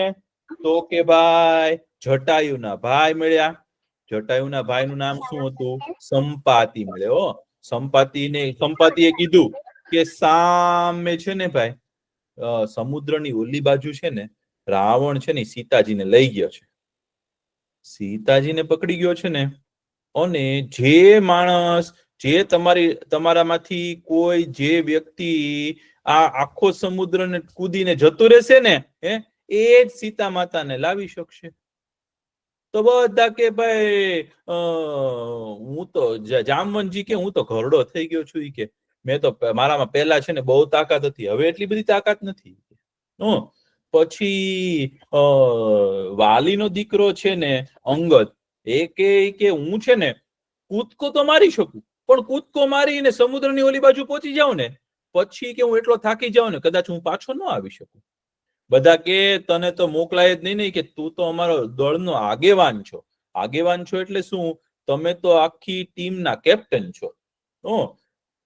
તો કે ભાઈ જટાયુના ભાઈ મળ્યા. જટાયુના ભાઈનું નામ શું હતું? સંપાતિ મળ્યો. સંપાતિએ કીધું કે સામે છે ને ભાઈ સમુદ્રની ઓલી બાજુ છે ને રાવણ છે ને સીતાજીને લઈ ગયો છે. સીતાજીને પકડી ગયો છે ને અને જે માણસ તમારામાંથી કોઈ જે વ્યક્તિ આ આખો સમુદ્રને કૂદીને જતો રહેશે ને એ જ સીતા માતાને લાવી શકશે. તો બધા કે ભાઈ હું તો જામવંતજી કે હું તો ઘરડો થઈ ગયો છું. કે મેં તો મારામાં પહેલા છે ને બહુ તાકાત હતી, હવે એટલી બધી તાકાત નથી. પછી વાલીનો દીકરો છે ને અંગદ એ કે હું છે ને કૂદકો તો મારી શકું, પણ કૂદકો મારીને સમુદ્રની ઓલી બાજુ પહોંચી જાઉં ને પછી કે હું એટલો થાકી જાઉં ને કદાચ હું પાછો ન આવી શકું. બધા કે તને તો મોકલાય જ નહીં કે તું તો અમારો દળનો આગેવાન છો. આગેવાન છો એટલે શું? તમે તો આખી ટીમના કેપ્ટન છો.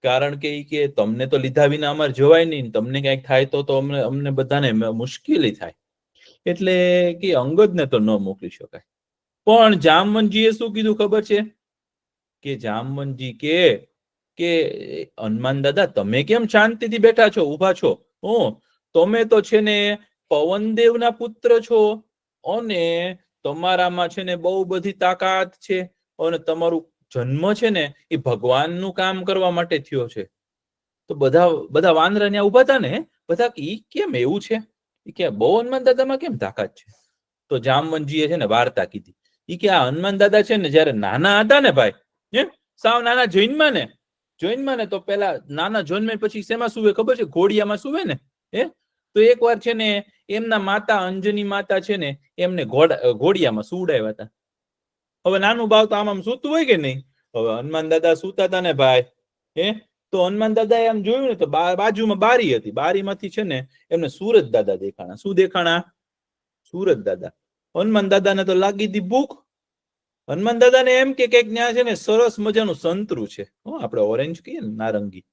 કારણ કે તમને તો લીધા વિના અમારે જવાય નહીં, તમને કઈક થાય તો અમને બધાને મુશ્કેલી થાય, એટલે કે અંગદને તો ન મોકલી શકાય. પણ જામવંતજીએ શું કીધું ખબર છે? કે જામવંતજી કે હનુમાન દાદા તમે કેમ શાંતિથી બેઠા છો, ઉભા છો? તમે તો છે ને પવનદેવના પુત્ર છો અને તમારામાં છે ને બહુ બધી તાકાત છે અને તમારું જન્મ છે ને એ ભગવાનનું કામ કરવા માટે થયો છે. તો બધા વાંદરા ત્યાં ઉભા હતા ને, બધા ઈ કેમ એવું છે? કે બહુ હનુમાન દાદામાં કેમ તાકાત છે? તો જામવંતજીએ છે ને વાર્તા કીધી. ઈ કે આ હનુમાન દાદા છે ને જયારે નાના હતા ને ભાઈ, સાવ નાના જન્મા ને તો પેલા નાના જન્મે પછી શેમાં સુવે ખબર છે? ઘોડિયામાં સુવે ને. તો એકવાર છે ને એમના માતા અંજની માતા છે ને એમને ઘોડિયામાં સુવડાવ્યા હતા. હવે નાનું બાવ તો આમ સૂતું હોય કે નહીં? હવે હનુમાન દાદા સૂતા હતા ને ભાઈ, તો હનુમાન દાદાએ આમ જોયું ને તો બાજુમાં બારી હતી. બારીમાંથી છે ને એમને સુરત દાદા દેખાણા. શું દેખાણા? સુરત દાદા. હનુમાન દાદાને તો લાગી હતી ભૂખ. હનુમાન દાદાને એમ કે કઈક ત્યાં છે ને સરસ મજાનું સંતરું છે, આપણે ઓરેન્જ કહીએ ને, નારંગી,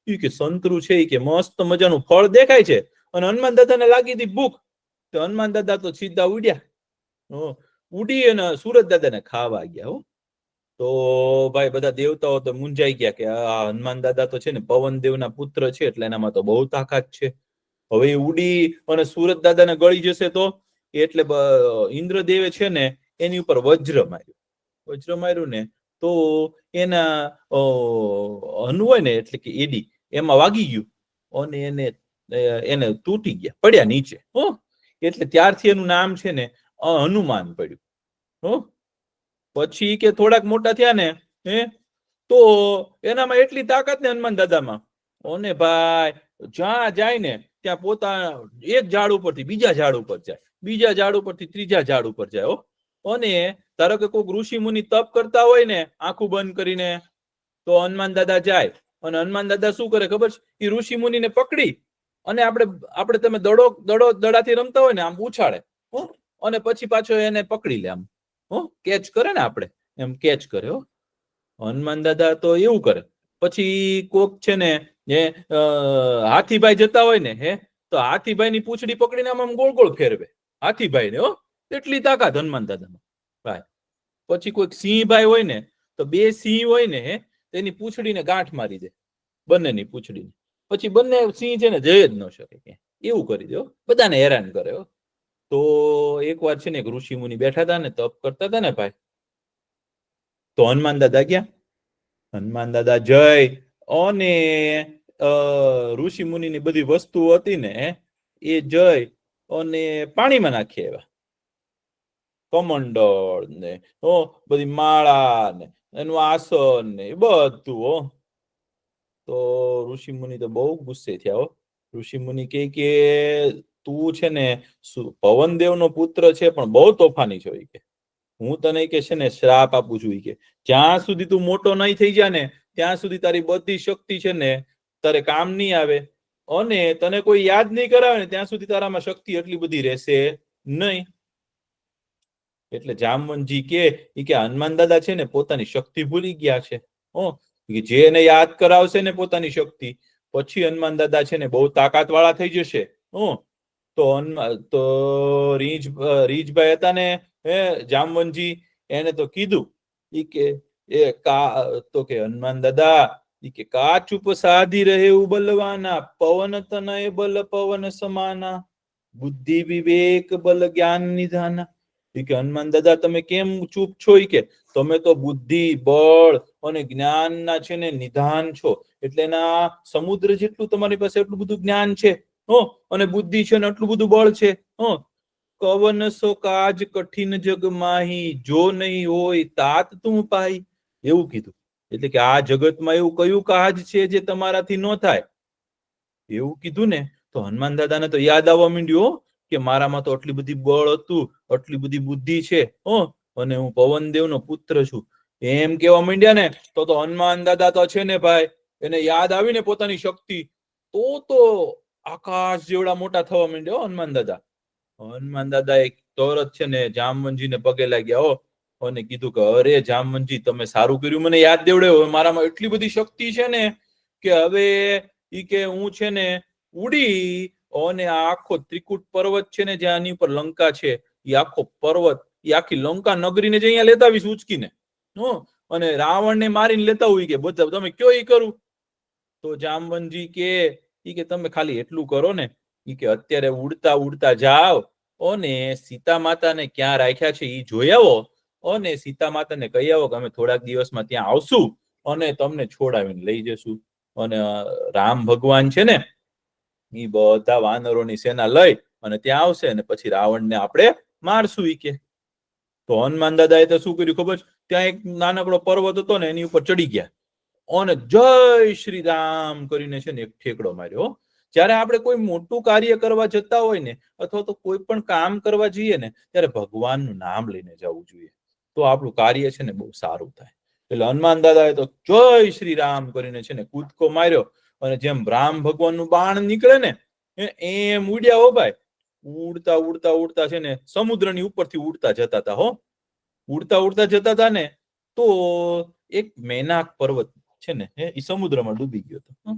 એ કે સંતરું છે, એ કે મસ્ત મજાનું ફળ દેખાય છે. અને હનુમાન દાદાને લાગી હતી ભૂખ. તો હનુમાન દાદા તો સીધા ઉડી અને સુરત દાદાને ખાવા ગયા. તો ભાઈ બધા દેવતાઓ તો મૂંઝાઈ ગયા કે આ હનુમાન દાદા તો છે ને પવન દેવના પુત્ર છે એટલે એનામાં તો બહુ તાકાત છે. હવે ઉડી અને સુરત દાદાને ગળી જશે તો, એટલે ઇન્દ્રદેવે છે ને એની ઉપર વજ્ર માર્યું ને તો એના અનુ હોય ને એટલે કે એડી એમાં વાગી ગયું અને એને તૂટી ગયા, પડ્યા નીચે. એટલે ત્યારથી એનું નામ છે ને હનુમાન પડ્યું. પછી કે થોડાક મોટા થયા ને તો એનામાં એટલી તાકાત ને હનુમાન દાદામાં, અને ભાઈ જ્યાં જાય ને ત્યાં પોતાના એક ઝાડ ઉપરથી બીજા ઝાડ ઉપર જાય, બીજા ઝાડ ઉપરથી ત્રીજા ઝાડ ઉપર જાય. અને ધારો કે કોઈક ઋષિ મુનિ તપ કરતા હોય ને આંખું બંધ કરીને, તો હનુમાન દાદા જાય અને હનુમાન દાદા શું કરે ખબર છે? એ ઋષિ મુનિને પકડી અને આપણે તમે દડાથી રમતા હોય ને આમ ઉછાળે અને પછી પાછો એને પકડી લે, આમ કેચ કરે ને, આપણે એમ કેચ કરે. હનુમાન દાદા તો એવું કરે. પછી કોક છે ને હાથીભાઈ જતા હોય ને તો હાથીભાઈ ની પૂંછડી પકડીને આમ ગોળ ગોળ ફેરવે હાથીભાઈ ને. એટલી તાકાત હનુમાન દાદામાં ભાઈ. પછી કોઈક સિંહભાઈ હોય ને તો બે સિંહ હોય ને તેની પૂંછડીને ગાંઠ મારી દે, બંનેની પૂંછડીને. પછી બંને સિંહ છે ને જઈ જ ન શકે, એવું કરી દે, બધાને હેરાન કરે. તો એક વાર છે ને એક ઋષિ મુનિ બેઠા હતા ને તપ કરતા હતા ને ભાઈ, તો હનુમાન દાદા ગયા. હનુમાન દાદા જય અને ઋષિ મુનિ ની બધી વસ્તુ હતી ને એ જય અને પાણીમાં નાખી આવ્યા. કમંડળ ને બધી માળા ને એનું આસન ને બધું. તો ઋષિ મુનિ તો બહુ ગુસ્સે થયા. ઋષિ મુનિ કે તું છે ને પવનદેવ નો પુત્ર છે પણ બહુ તોફાની છો. કે હું તને કે છે ને શ્રાપ આપું છું કે જ્યાં સુધી તું મોટો નહીં થઈ જાય ને ત્યાં સુધી તારી બધી શક્તિ છે ને તારે કામ નહીં આવે, અને તને કોઈ યાદ નહીં કરાવે ને ત્યાં સુધી તારામાં શક્તિ એટલી બધી રહેશે નહીં. એટલે જામવંતજી કે હનુમાન દાદા છે ને પોતાની શક્તિ ભૂલી ગયા છે. જે એને યાદ કરાવશે ને પોતાની શક્તિ, પછી હનુમાન દાદા છે ને બહુ તાકાત વાળા થઈ જશે. તો રીંછભાઈ હતા ને જામવંતજી, એને તો કીધું કે હનુમાન દાદા કે કા ચૂપ સાધી રહે બલવાના, પવન તનય બલ પવન સમાના, બુદ્ધિ વિવેક બલ જ્ઞાન નિધાના. કે હનુમાન દાદા તમે કેમ ચૂપ છો? કે તમે તો બુદ્ધિ બળ અને જ્ઞાનના છે ને નિધાન છો. એટલે એના સમુદ્ર જેટલું તમારી પાસે એટલું બધું જ્ઞાન છે અને બુદ્ધિ છે ને એટલું બધું બળ છે. કવન સો કાજ કઠિન જગ માહી, જો નહીં હોય તાત તું પાઈ. એવું કીધું. એટલે કે આ જગતમાં એવું કયું કાજ છે જે તમારાથી ન થાય? એવું કીધું ને તો હનુમાન દાદાને તો યાદ આવવા માંડ્યું કે મારામાં તો આટલી બધી બળ હતું, આટલી બધી બુદ્ધિ છે, અને હું પવનદેવનો પુત્ર છું એમ કેવા માંડ્યા ને તો હનુમાન દાદા તો છે ને ભાઈ એને યાદ આવીને પોતાની શક્તિ તો આકાશ જેવડા મોટા થવા માંડ્યા હનુમાન દાદા. હનુમાન દાદા એક તરત છે ને જામવંતજીને પગે લાગ્યા હો અને કીધું કે અરે જામવંતજી તમે સારું કર્યું મને યાદ દેવડ્યો. મારામાં એટલી બધી શક્તિ છે ને કે હવે ઈ કે હું છે ને ઉડી અને આ આખો ત્રિકૂટ પર્વત છે ને જ્યાં આની ઉપર લંકા છે એ આખો પર્વત એ આખી લંકા નગરીને જે અહીંયા લેતા આવીશ ઉચકીને અને રાવણને મારીને લેતા હોય કે બધા તમે કયો ઈ કરું. તો જામવંતજી કે તમે ખાલી એટલું કરો ને ઈ કે અત્યારે ઉડતા ઉડતા જાઓ અને સીતા માતાને ક્યાં રાખ્યા છે ઈ જોઈ આવો અને સીતા માતાને કહી આવો કે અમે થોડાક દિવસમાં ત્યાં આવશું અને તમને છોડાવીને લઈ જશું. અને રામ ભગવાન છે ને ઈ બધા વાનરોની સેના લઈ અને ત્યાં આવશે અને પછી રાવણને આપણે મારશું ઈ કે. તો હનુમાન દાદાએ તો શું કર્યું ખબર છે? ત્યાં એક નાનકડો પર્વત હતો ને એની ઉપર ચડી ગયા અને જય શ્રી રામ કરીને છે ને એક ઠેકડો માર્યો. જ્યારે આપણે કોઈ મોટું કાર્ય કરવા જતા હોય ને અથવા તો કોઈ પણ કામ કરવા જઈએ ને ત્યારે ભગવાનનું નામ લઈને જવું જોઈએ તો આપણું કાર્ય છે ને બહુ સારું થાય. એટલે હનુમાન દાદાએ તો જય શ્રી રામ કરીને છે ને કૂદકો માર્યો અને જેમ રામ ભગવાનનું બાણ નીકળે ને એમ ઉડ્યા હો ભાઈ. ઉડતા ઉડતા ઉડતા છે ને સમુદ્રની ઉપરથી ઉડતા જતા હતા હો. ઉડતા ઉડતા જતા હતા ને તો એક મેનાક પર્વત છે ને એ સમુદ્રમાં ડૂબી ગયો હતો.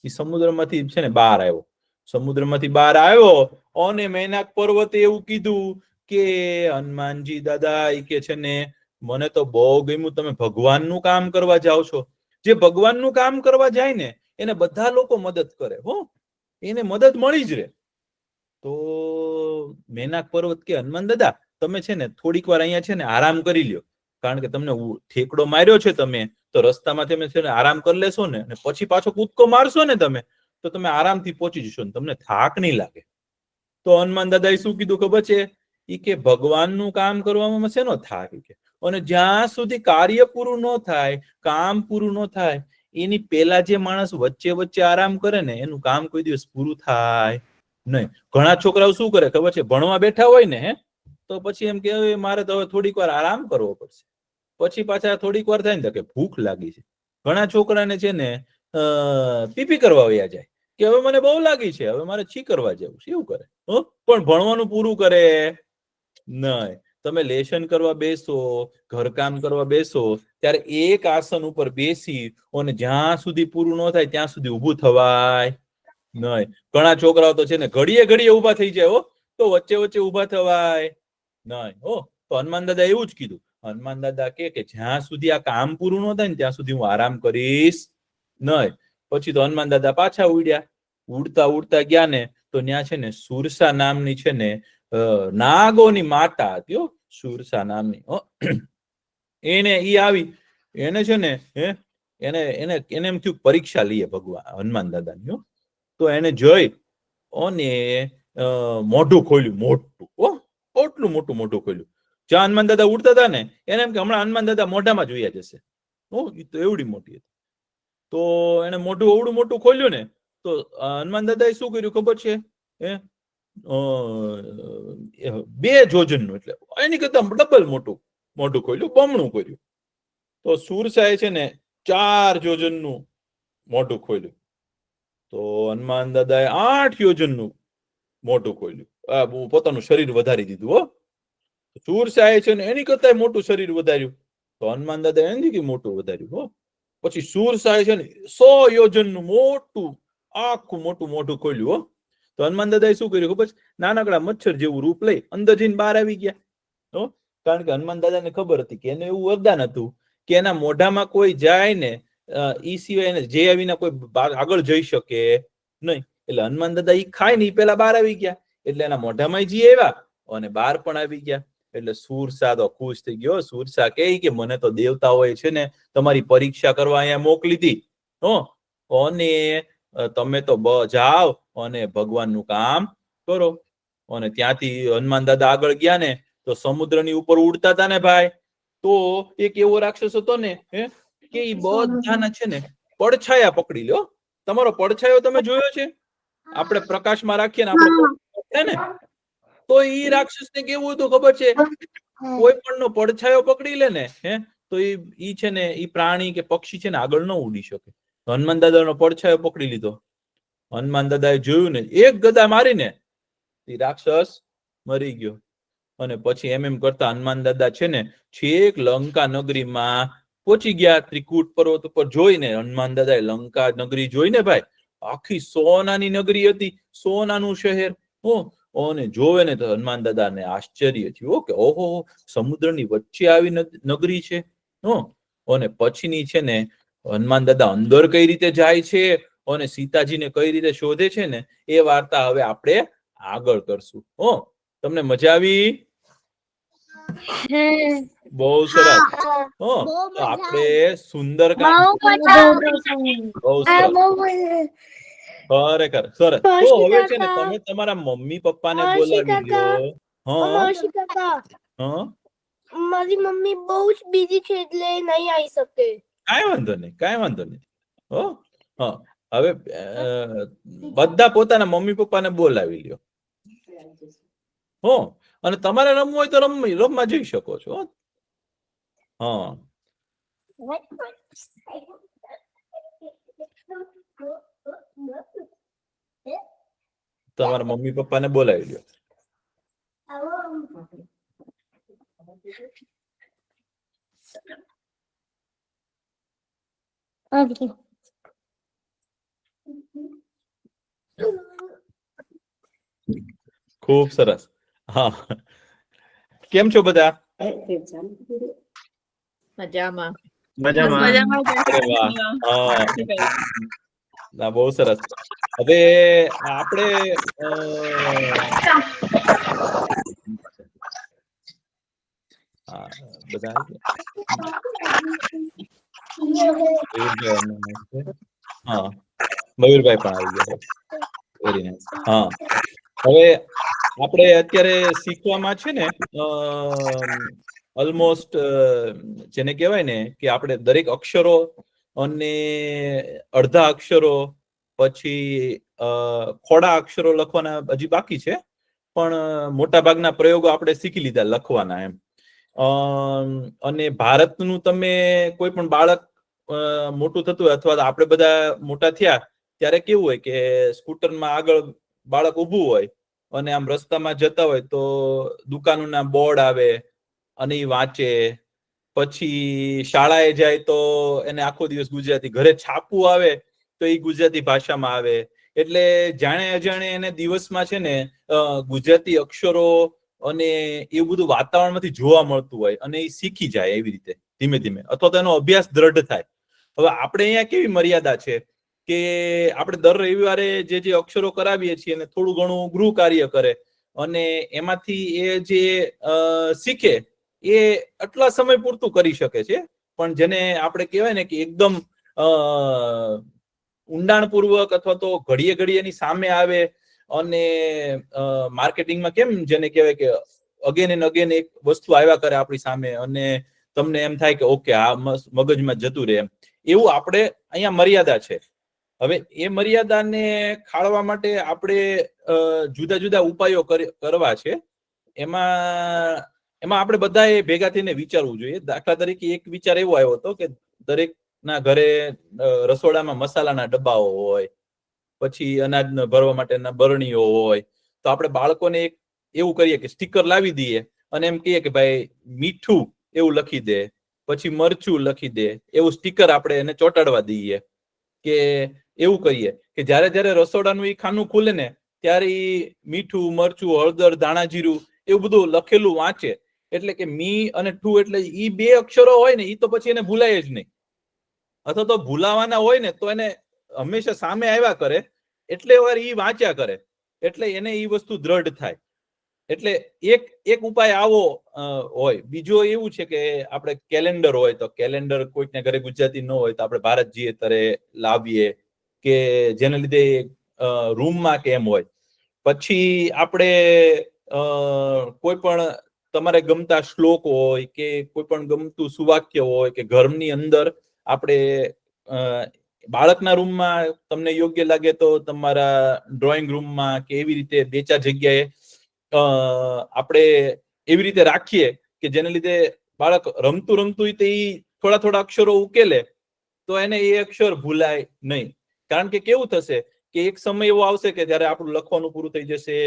એ સમુદ્રમાંથી છે ને બહાર આવ્યો. સમુદ્રમાંથી બહાર આવ્યો અને મેનાક પર્વતે એવું કીધું કે હનુમાનજી દાદા ઈ કે છે ને મને તો બહુ ગમ્યું તમે ભગવાનનું કામ કરવા જાઓ છો. જે ભગવાનનું કામ કરવા જાય ને એને બધા લોકો મદદ કરે હો, એને મદદ મળી જ રહે. તો મેનાક પર્વત કે હનુમાન દાદા તમે છે ને થોડીક વાર અહીંયા છે ને આરામ કરી લ્યો કારણ કે તમને ઠેકડો માર્યો છે તમે તો રસ્તામાં તમે છે ને આરામ કરી લેશો ને અને પછી પાછો કૂદકો મારશો ને તમે તો તમે આરામથી પહોંચી જશો ને તમને થાક નહીં લાગે. તો હનુમાન દાદાએ શું કીધું ખબર છે? ઈ કે ભગવાનનું કામ કરવામાં શેનો થાક કે અને જ્યાં સુધી કાર્ય પૂરું ન થાય કામ પૂરું ન થાય એની પહેલા જે માણસ વચ્ચે વચ્ચે આરામ કરે ને એનું કામ કોઈ દિવસ પૂરું થાય નહીં. ઘણા છોકરાઓ શું કરે ખબર છે? ભણવા બેઠા હોય ને તો પછી એમ કે મારે તો હવે થોડીક વાર આરામ કરવો પડશે. પછી પાછા થોડીક વાર થાય ને કે ભૂખ લાગી છે. ઘણા છોકરાને છે ને પીપી કરવા વયા જાય કે હવે મને બહુ લાગી છે હવે મારે છી કરવા જવું છે એવું કરે પણ ભણવાનું પૂરું કરે નહીં. તમે લેશન કરવા બેસો ઘરકામ કરવા બેસો ત્યારે એક આસન ઉપર બેસી અને જ્યાં સુધી પૂરું ન થાય ત્યાં સુધી ઊભું થવાય નહીં. ઘણા છોકરાઓ તો છે ને ઘડીએ ઘડીએ ઊભા થઈ જાય તો વચ્ચે વચ્ચે ઊભા થવાય નહીં. તો હનુમાન દાદા એવું જ કીધું. હનુમાન દાદા કે જ્યાં સુધી આ કામ પૂરું ન થાય ને ત્યાં સુધી હું આરામ કરીશ નહીં. પછી તો હનુમાન દાદા પાછા ઉડ્યા. ઉડતા ઉડતા ગયા ને તો ત્યાં છે ને સુરસા નામની છે ને નાગોની માતા હતી સુરસા નામની. એને ઈ આવી એને છે ને એને એમ થયું પરીક્ષા લઈએ ભગવાન હનુમાન દાદાની. તો એને જોઈ અને મોઢું ખોલ્યું મોટું એટલું મોટું મોઢું ખોલ્યું. જ્યાં હનુમાન દાદા ઉડતા હતા ને એને એમ કે હમણાં હનુમાન દાદા મોઢામાં જોયા જશે. તો એવડી મોટી હતી. તો એને મોઢું એવડું મોટું ખોલ્યું ને તો હનુમાન દાદાએ શું કર્યું ખબર છે? 2 જોજનનું એટલે એની કરતા ડબલ મોટું મોઢું ખોલ્યું, બમણું કર્યું. તો સુરસાએ છે ને 4 જોજનનું મોઢું ખોલ્યું. તો હનુમાન દાદાએ 8 યોજનનું મોઢું ખોલ્યું. પોતાનું શરીર વધારી દીધું. સુરસાએ છે ને એની કરતા મોટું શરીર વધાર્યું. તો હનુમાન દાદા એની મોટું વધાર્યું. પછી સુરસાએ છે ને 100 યોજનનું મોટું આખું મોટું મોઢું ખોલ્યું. તો હનુમાન દાદાએ શું કર્યું ખબર છે? નાનકડા મચ્છર જેવું રૂપ લઈ અંદર જઈને બહાર આવી ગયા. કારણ કે હનુમાન દાદાને ખબર હતી કે એને એવું વરદાન હતું કે એના મોઢામાં કોઈ જાય ને ઈ સિવાય જે આવીને કોઈ આગળ જઈ શકે નહીં. એટલે હનુમાન દાદા ઈ ખાય ને ઈ પેલા બહાર આવી ગયા એટલે એના મોઢામાં જી આવ્યા અને બહાર પણ આવી ગયા. એટલે સુરસા તો ખુશ થઈ ગયો. સુરસા કહે કે મને તો દેવતાઓએ છે ને તમારી પરીક્ષા કરવા અહીંયા મોકલી હતી અને તમે તો જાઓ અને ભગવાનનું કામ કરો. અને ત્યાંથી હનુમાન દાદા આગળ ગયા ને તો સમુદ્રની ઉપર ઉડતા હતા ને ભાઈ. તો એક એવો રાક્ષસ હતો ને કે ઈ બધાના છે ને પડછાયા પકડી લ્યો. તમારો પડછાયો તમે જોયો છે? આપણે પ્રકાશમાં રાખીએ ને આપણે ને તો ઈ રાક્ષસને કેવું હતું ખબર છે? કોઈ પણ નો પડછાયો પકડી લે ને તો ઈ છે ને ઈ પ્રાણી કે પક્ષી છે ને આગળ ન ઉડી શકે. હનુમાન દાદાનો પડછાયો પકડી લીધો. હનુમાન દાદાએ જોયું ને, એક ગદા મારીને એ રાક્ષસ મરી ગયો. અને પછી એમ કરતા હનુમાન દાદા છે ને છેક લંકા નગરીમાં પહોંચી ગયા. ત્રિકૂટ પર્વત ઉપર જોઈને હનુમાન દાદાએ લંકા નગરી જોઈને ભાઈ, આખી સોનાની નગરી હતી, સોનાનું શહેર. અને જોવે ને તો હનુમાન દાદાને આશ્ચર્ય થયું કે ઓહો, સમુદ્રની વચ્ચે આવી નગરી છે. અને પછીની છે ને હનુમાન દાદા અંદર કઈ રીતે જાય છે અને સીતાજીને કઈ રીતે શોધે છે ને એ વાર્તા હવે આપણે આગળ કરશું. તમને મજા આવી? બહુ સરસ. આપણે સુંદરકાંડ બહુ સરસ, ખરેખર સરસ. તો હવે છે ને તમે તમારા મમ્મી પપ્પાને બોલાવી લો. મારી મમ્મી બહુ જ બીજી છે એટલે નહીં આવી શકે. કાંઈ વાંધો નહીં, કાંઈ વાંધો નહીં. હવે બધા પોતાના મમ્મી પપ્પાને બોલાવી લ્યો. અને તમારે રમવું હોય તો રમવા જઈ શકો છો. તમારા મમ્મી પપ્પાને બોલાવી લ્યો. ખૂબ સરસ. કેમ છો બધા? મજામાં. બહુ સરસ. હવે આપણે બધા મયુરભાઈ પણ આવી ગયા. Very nice. હવે આપણે અત્યારે શીખવામાં છે ને ઓલમોસ્ટ જેને કહેવાય ને કે આપણે દરેક અક્ષરો અને અડધા અક્ષરો પછી ખોડા અક્ષરો લખવાના હજી બાકી છે, પણ મોટા ભાગના પ્રયોગો આપણે શીખી લીધા લખવાના એમ. અને ભારતનું તમે કોઈ પણ બાળક મોટું થતું હોય અથવા આપણે બધા મોટા થયા ત્યારે કેવું હોય કે સ્કૂટરમાં આગળ બાળક ઊભું હોય અને આમ રસ્તામાં જતા હોય તો દુકાનોના બોર્ડ આવે અને એ વાંચે. પછી શાળાએ જાય તો એને આખો દિવસ ગુજરાતી, ઘરે છાપવું આવે તો એ ગુજરાતી ભાષામાં આવે. એટલે જાણે અજાણે એને દિવસમાં છે ને ગુજરાતી અક્ષરો અને એવું બધું વાતાવરણમાંથી જોવા મળતું હોય અને એ શીખી જાય એવી રીતે ધીમે ધીમે, અથવા તો એનો અભ્યાસ દ્રઢ થાય. હવે આપણે અહીંયા કેવી મર્યાદા છે કે આપણે દર રવિવારે જે અક્ષરો કરાવીએ છીએ અને થોડું ઘણું ગૃહ કાર્ય કરે અને એમાંથી એ જે શીખે એ આટલા સમય પૂરતું કરી શકે છે. પણ જેને આપણે કહેવાય ને કે એકદમ ઊંડાણપૂર્વક અથવા તો ઘડીએ ઘડીએ એની સામે આવે અને માર્કેટિંગમાં કેમ જેને કહેવાય કે અગેન એન્ડ અગેન એક વસ્તુ આવ્યા કરે આપણી સામે અને તમને એમ થાય કે ઓકે આ મગજમાં જતું રહે, એવું આપણે અહીંયા મર્યાદા છે. હવે એ મર્યાદાને ખાળવા માટે આપણે જુદા જુદા ઉપાયો કરવા છે. એમાં આપણે બધાએ ભેગા થઈને વિચારવું જોઈએ. દાખલા તરીકે એક વિચાર એવો આવ્યો હતો કે દરેકના ઘરે રસોડામાં મસાલાના ડબ્બાઓ હોય, પછી અનાજ ભરવા માટેના બરણીઓ હોય, તો આપણે બાળકોને એક એવું કરીએ કે સ્ટીકર લાવી દઈએ અને એમ કહીએ કે ભાઈ મીઠું એવું લખી દે, પછી મરચું લખી દે, એવું સ્ટીકર આપણે એને ચોંટાડવા દઈએ. કે એવું કરીએ કે જ્યારે જ્યારે રસોડાનું એ ખાનું ખુલે ને ત્યારે મીઠું, મરચું, હળદર, ધાણા જીરું એવું બધું લખેલું વાંચે. એટલે કે મી અને ઠુ એટલે ઈ બે અક્ષરો હોય ને ઈ તો પછી એને ભૂલાય જ નહીં, અથવા તો ભૂલાવાના હોય ને તો એને હંમેશા સામે આવ્યા કરે, એટલે વાર ઈ વાંચ્યા કરે, એટલે એને ઈ વસ્તુ દ્રઢ થાય. એટલે એક ઉપાય આવો હોય. બીજો એવું છે કે આપણે કેલેન્ડર હોય તો કેલેન્ડર કોઈકને ઘરે ગુજરાતી ન હોય તો આપણે ભારત જઈએ ત્યારે લાવીએ કે જેને લીધે રૂમમાં કે એમ હોય. પછી આપણે કોઈ પણ તમારે ગમતા શ્લોક હોય કે કોઈ પણ ગમતું સુવાક્ય હોય કે ઘરની અંદર આપણે બાળકના રૂમમાં તમને યોગ્ય લાગે તો તમારા ડ્રોઈંગ રૂમમાં કે એવી રીતે બે ચાર જગ્યાએ આપણે એવી રીતે રાખીએ કે જેને લીધે બાળક રમતું રમતું તે થોડા અક્ષરો ઉકેલે તો એને એ અક્ષર ભૂલાય નહીં. કારણ કે કેવું થશે કે એક સમય એવો આવશે કે જયારે આપણું લખવાનું પૂરું થઈ જશે,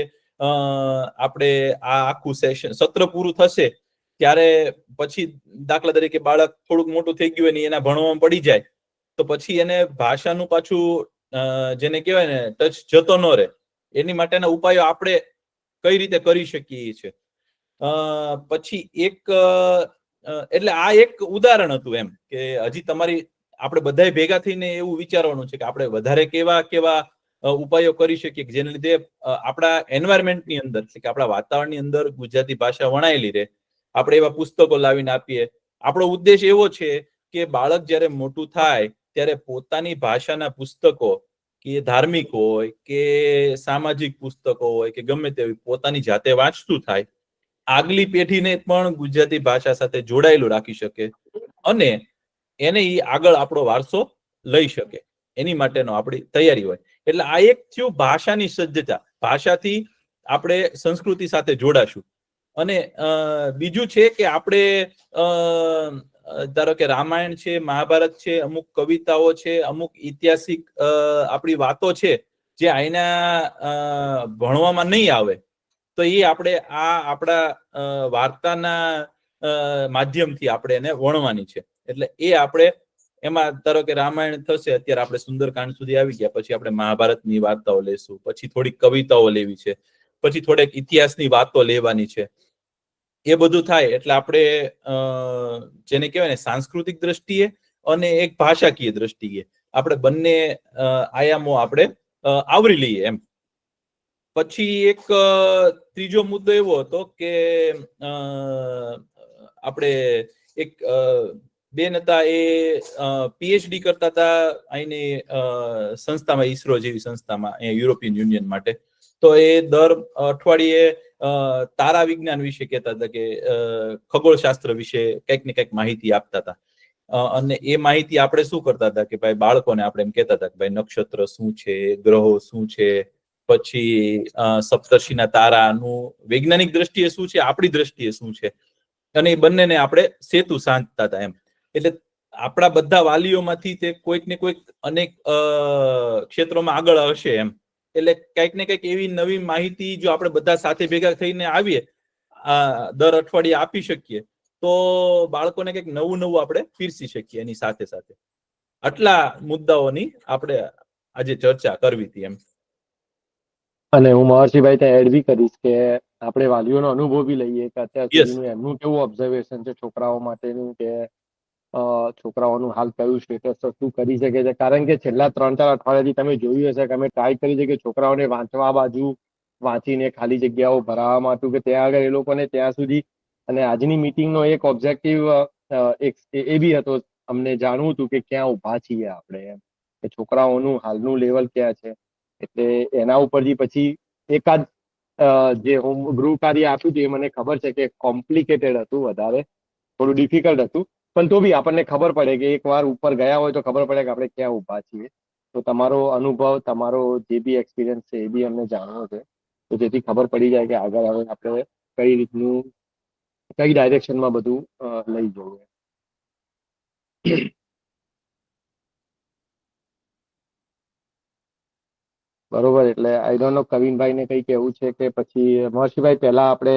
આપણે આ આખું સત્ર પૂરું થશે, ત્યારે પછી દાખલા તરીકે બાળક થોડુંક મોટું થઈ ગયું હોય એના ભણવામાં પડી જાય તો પછી એને ભાષાનું પાછું જેને કહેવાય ને ટચ જતો ન રહે. એની માટેના ઉપાયો આપણે કઈ રીતે કરી શકીએ છીએ. પછી એટલે આ એક ઉદાહરણ હતું એમ કે હજી તમારી આપણે બધા ભેગા થઈને એવું વિચારવાનું છે કે આપણે વધારે કેવા ઉપાયો કરી શકીએ કે જેને લીધે આપણા એન્વાયરમેન્ટની અંદર કે આપણા વાતાવરણની અંદર ગુજરાતી ભાષા વણાયેલી રહે. આપણે એવા પુસ્તકો લાવીને આપીએ. આપણો ઉદ્દેશ એવો છે કે બાળક જ્યારે મોટું થાય ત્યારે પોતાની ભાષાના પુસ્તકો કે ધાર્મિક હોય કે સામાજિક પુસ્તકો હોય કે ગમે તેવી પોતાની જાતે વાંચતું થાય, આગલી પેઢીને પણ ગુજરાતી ભાષા સાથે જોડાયેલું રાખી શકે અને એને આગળ આપણો વારસો લઈ શકે. એની માટેનો આપણી તૈયારી હોય. એટલે આ એક થયું ભાષાની સજ્જતા. ભાષાથી આપણે સંસ્કૃતિ સાથે જોડાશું. અને બીજું છે કે આપણે ધારો કે રામાયણ છે, મહાભારત છે, અમુક કવિતાઓ છે, અમુક ઐતિહાસિક આપણી વાતો છે જે આના ભણવામાં નહીં આવે તો એ આપણે આપણા વાર્તાના માધ્યમથી આપણે એને વણવાની છે. એટલે એ આપણે એમાં ધારો કે રામાયણ થશે, અત્યારે આપણે સુંદરકાંડ સુધી આવી ગયા, પછી આપણે મહાભારતની વાર્તાઓ લેશું, પછી થોડીક કવિતાઓ લેવી છે, પછી થોડીક ઇતિહાસની વાતો લેવાની છે. એ બધું થાય એટલે આપણે જેને કહેવાય ને સાંસ્કૃતિક દ્રષ્ટિએ અને એક ભાષાકીય દ્રષ્ટિએ આપણે બંને આયામો આપણે આવરી લઈએ એમ. પછી એક ત્રીજો મુદ્દો એવો હતો કે આપણે એક બેન હતા, એ પીએચડી કરતા હતા અહીંની સંસ્થામાં, ઈસરો જેવી સંસ્થામાં, યુરોપિયન યુનિયન માટે. તો એ દર અઠવાડિયે તારા વિજ્ઞાન વિશે કહેતા હતા કે ખગોળશાસ્ત્ર વિશે કંઈક ને કંઈક માહિતી આપતા હતા. અને એ માહિતી આપણે શું કરતા હતા કે ભાઈ બાળકોને આપણે એમ કહેતા હતા કે ભાઈ નક્ષત્ર શું છે, ગ્રહો શું છે, પછી સપ્તર્ષિના તારાનું વૈજ્ઞાનિક દ્રષ્ટિએ શું છે, આપણી દ્રષ્ટિએ શું છે, અને એ બંનેને આપણે સેતુ સાંધતા હતા એમ. એટલે આપણા બધા વાલીઓમાંથી તે કોઈક ને કોઈક અનેક ક્ષેત્રોમાં આગળ હશે એમ. એટલે કંઈક ને કંઈક એવી નવી માહિતી જો આપણે બધા સાથે ભેગા થઈને આવીએ, દર અઠવાડિયે આપી શકીએ તો બાળકોને કંઈક નવું આપણે પીરસી શકીએ એની સાથે સાથે. આટલા મુદ્દાઓની આપણે આજે ચર્ચા કરવી હતી એમ. અને હું મહર્ષિભાઈ ત્યાં એડ બી કરીશ કે આપણે વાલીઓનો અનુભવ બી લઈએ કે અત્યાર સુધીનું એમનું કેવું ઓબ્ઝર્વેશન છે છોકરાઓ માટેનું, કે છોકરાઓનું હાલ કયું સ્ટેટસ શું કરી શકે છે. કારણ કે છેલ્લા 3-4 અઠવાડિયાથી તમે જોયું હશે કે અમે ટ્રાય કરી છે કે છોકરાઓને વાંચવા બાજુ વાંચીને ખાલી જગ્યાઓ ભરાવવામાં હતું કે ત્યાં આગળ એ લોકોને ત્યાં સુધી. અને આજની મીટિંગનો એક ઓબ્જેક્ટિવ એ બી હતો, અમને જાણવું હતું કે ક્યાં ઉભા છીએ આપણે એમ, કે છોકરાઓનું હાલનું લેવલ ક્યાં છે. એટલે એના ઉપરથી પછી એકાદ જે હું ગૃહ કાર્ય આપ્યું હતું એ મને ખબર છે કે કોમ્પ્લિકેટેડ હતું, વધારે થોડું ડિફિકલ્ટ હતું, પણ તો બી આપણને ખબર પડે કે એકવાર ઉપર ગયા હોય તો ખબર પડે કે આપણે ક્યાં ઊભા છીએ. તો તમારો અનુભવ, તમારો જે બી એક્સપિરિયન્સ છે એ બી અમને જાણવો છે, તો જેથી ખબર પડી જાય કે આગળ હવે આપણે કઈ રીતનું, કઈ ડાયરેક્શનમાં બધું લઈ જવું. બરોબર. એટલે આઈ ડોન્ટ નો કવિનભાઈ ને કઈ કેવું છે કે પછી મહર્ષિભાઈ પહેલા આપણે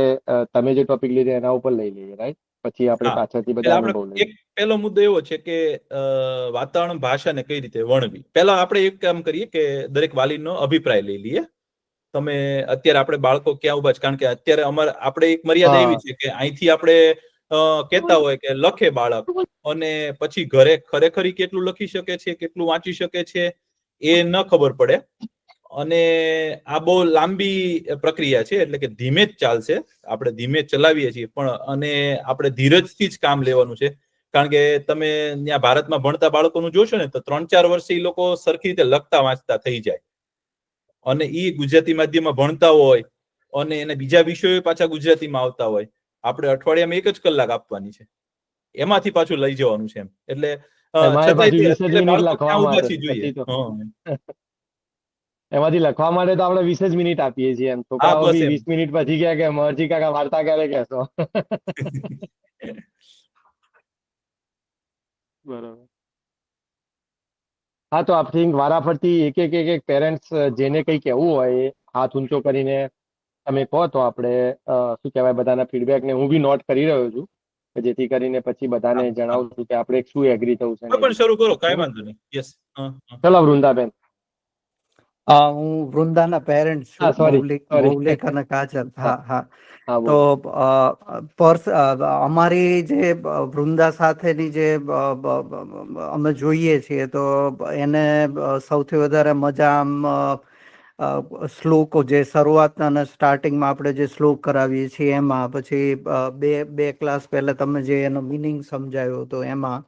તમે જે ટોપિક લીધો એના ઉપર લઈ લઈએ, રાઈટ? પછી આપણે પાછળથી બધા અનુભવ લઈએ. એક પહેલો મુદ્દો એવો છે કે વાતાવરણ ભાષાને કઈ રીતે વણવી. પહેલા આપણે એક કામ કરીએ કે દરેક વાલીનો અભિપ્રાય લઈ લઈએ. તમે અત્યારે આપણે બાળકો ક્યાં ઉભા છે, કારણ કે અત્યારે આપણે એક મર્યાદા એવી છે કે અહીંથી આપણે કહેતા હોય કે લખે બાળક, અને પછી ઘરે ખરેખર કેટલું લખી શકે છે, કેટલું વાંચી શકે છે એ ન ખબર પડે. અને આ બહુ લાંબી પ્રક્રિયા છે, એટલે કે ધીમે જ ચાલશે, આપણે ધીમે ચલાવીએ છીએ, પણ અને આપણે ધીરજથી જ કામ લેવાનું છે. કારણ કે તમે ત્યાં ભારતમાં ભણતા બાળકોનું જોશો ને તો 3-4 વર્ષે એ લોકો સરખી રીતે લખતા વાંચતા થઈ જાય, અને એ ગુજરાતી માધ્યમમાં ભણતા હોય અને એને બીજા વિષયો પાછા ગુજરાતીમાં આવતા હોય. આપણે અઠવાડિયામાં 1 જ કલાક આપવાની છે, એમાંથી પાછું લઈ જવાનું છે એમ. એટલે છતાંય બાળકો ક્યાં ઉભા છે જોઈએ. એમાંથી લખવા માટે તો આપણે 20 જ મિનિટ આપીએ છીએ એમ. છોકરાઓ બસ બી એમ. 20 મિનિટ પછી કહે કે મહર્ષિ કાકા વાર્તા ક્યારે કહેશો. બરોબર. હા, તો આઈ થિંક વારાફરતી એક પેરેન્ટ્સ જેને કંઈ કહેવું હોય એ હાથ ઊંચો કરીને તમે કહો તો આપણે શું કહેવાય બધાના ફીડબેક ને હું બી નોટ કરી રહ્યો છું કે જેથી કરીને પછી બધાને જણાવું છું કે આપણે શું એગ્રી થવું છે ને એ પણ રીતે. શરૂ કરો, કાંઈ બરોબર? વાંધો નહીં. યસ. ચલો વૃંદાબેન. હું વૃંદાના પેરેન્ટ હા, છું, સોરી સોરી. મૌલિક અને કાજલ. હા હા હા. હા, તો બોલો. અમારી જે વૃંદા સાથેની જે અમે જોઈએ છીએ તો એને સૌથી વધારે મજા આમ શ્લોકો જે શરૂઆતના અને સ્ટાર્ટિંગમાં આપણે જે શ્લોક કરાવીએ છીએ એમાં, પછી બે ક્લાસ પહેલા તમે જે એનો મિનિંગ સમજાયો હતો એમાં,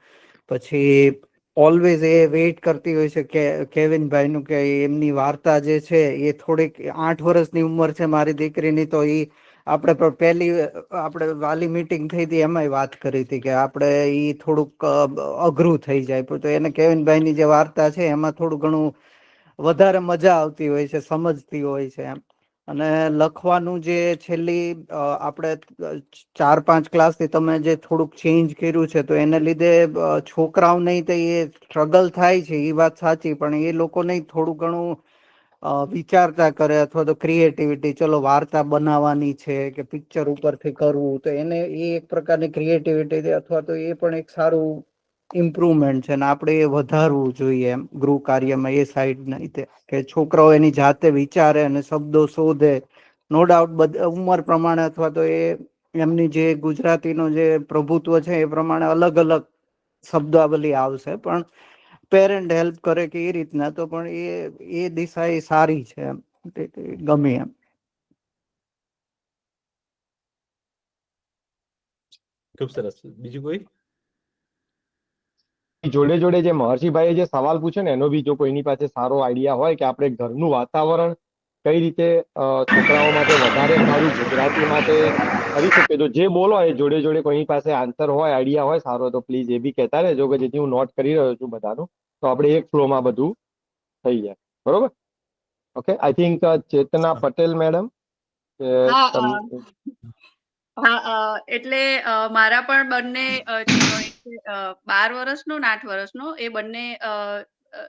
પછી ઓલવેઝ એ વેઇટ કરતી હોય છે કે કેવિનભાઈનું કે એમની વાર્તા જે છે એ થોડીક 8 વર્ષની ઉંમર છે મારી દીકરીની, તો એ આપણે વાલી મીટિંગ થઈ હતી એમાંય વાત કરી હતી કે આપણે ઈ થોડુંક અઘરું થઈ જાય, તો એને કેવિનભાઈની જે વાર્તા છે એમાં થોડું ઘણું વધારે મજા આવતી હોય છે, સમજતી હોય છે એમ. અને લખવાનું જે છેલ્લી આપણે 4-5 ક્લાસથી તમે જે થોડુંક ચેન્જ કર્યું છે તો એને લીધે છોકરાઓ નહીં તો એ સ્ટ્રગલ થાય છે એ વાત સાચી, પણ એ લોકોને થોડું ઘણું વિચારતા કરે અથવા તો ક્રિએટિવિટી, ચલો વાર્તા બનાવવાની છે કે પિક્ચર ઉપરથી કરવું, તો એને એ એક પ્રકારની ક્રિએટિવિટી અથવા તો એ પણ એક સારું ઇમ્પ્રુવમેન્ટ છે ને આપણે એ વધારવું જોઈએ એમ ગૃહ કાર્યમાં એ સાઈડ નહીં કે છોકરાઓ એની જાતે વિચારે અને શબ્દો શોધે. નો ડાઉટ ઉંમર પ્રમાણે અથવા તો એમની જે ગુજરાતીનો જે પ્રભુત્વ છે એ પ્રમાણે અલગ અલગ શબ્દાવલી આવશે, પણ પેરેન્ટ હેલ્પ કરે કે એ રીતના તો પણ એ દિશા એ સારી છે એમ, ગમે એમ. ખૂબ સરસ. બીજું કોઈ? જોડે જોડે જે મહર્ષિભાઈએ જે સવાલ પૂછ્યો ને એનો બી જો કોઈની પાસે સારો આઈડિયા હોય કે આપણે ઘરનું વાતાવરણ કઈ રીતે છોકરાઓ માટે વધારે સારું ગુજરાતી માટે કરી શકીએ, તો જે બોલો એ જોડે જોડે કોઈની પાસે આન્સર હોય, આઈડિયા હોય સારો, તો પ્લીઝ એ બી કહેતા રહેજો કે જેથી હું નોટ કરી રહ્યો છું બધાનું, તો આપણે એક ફ્લોમાં બધું થઈ જાય. બરોબર? Okay. I think Chetana Patel madam. હા એટલે મારા પણ બંને જે 12 વર્ષનો ને 8 વર્ષનો એ બંને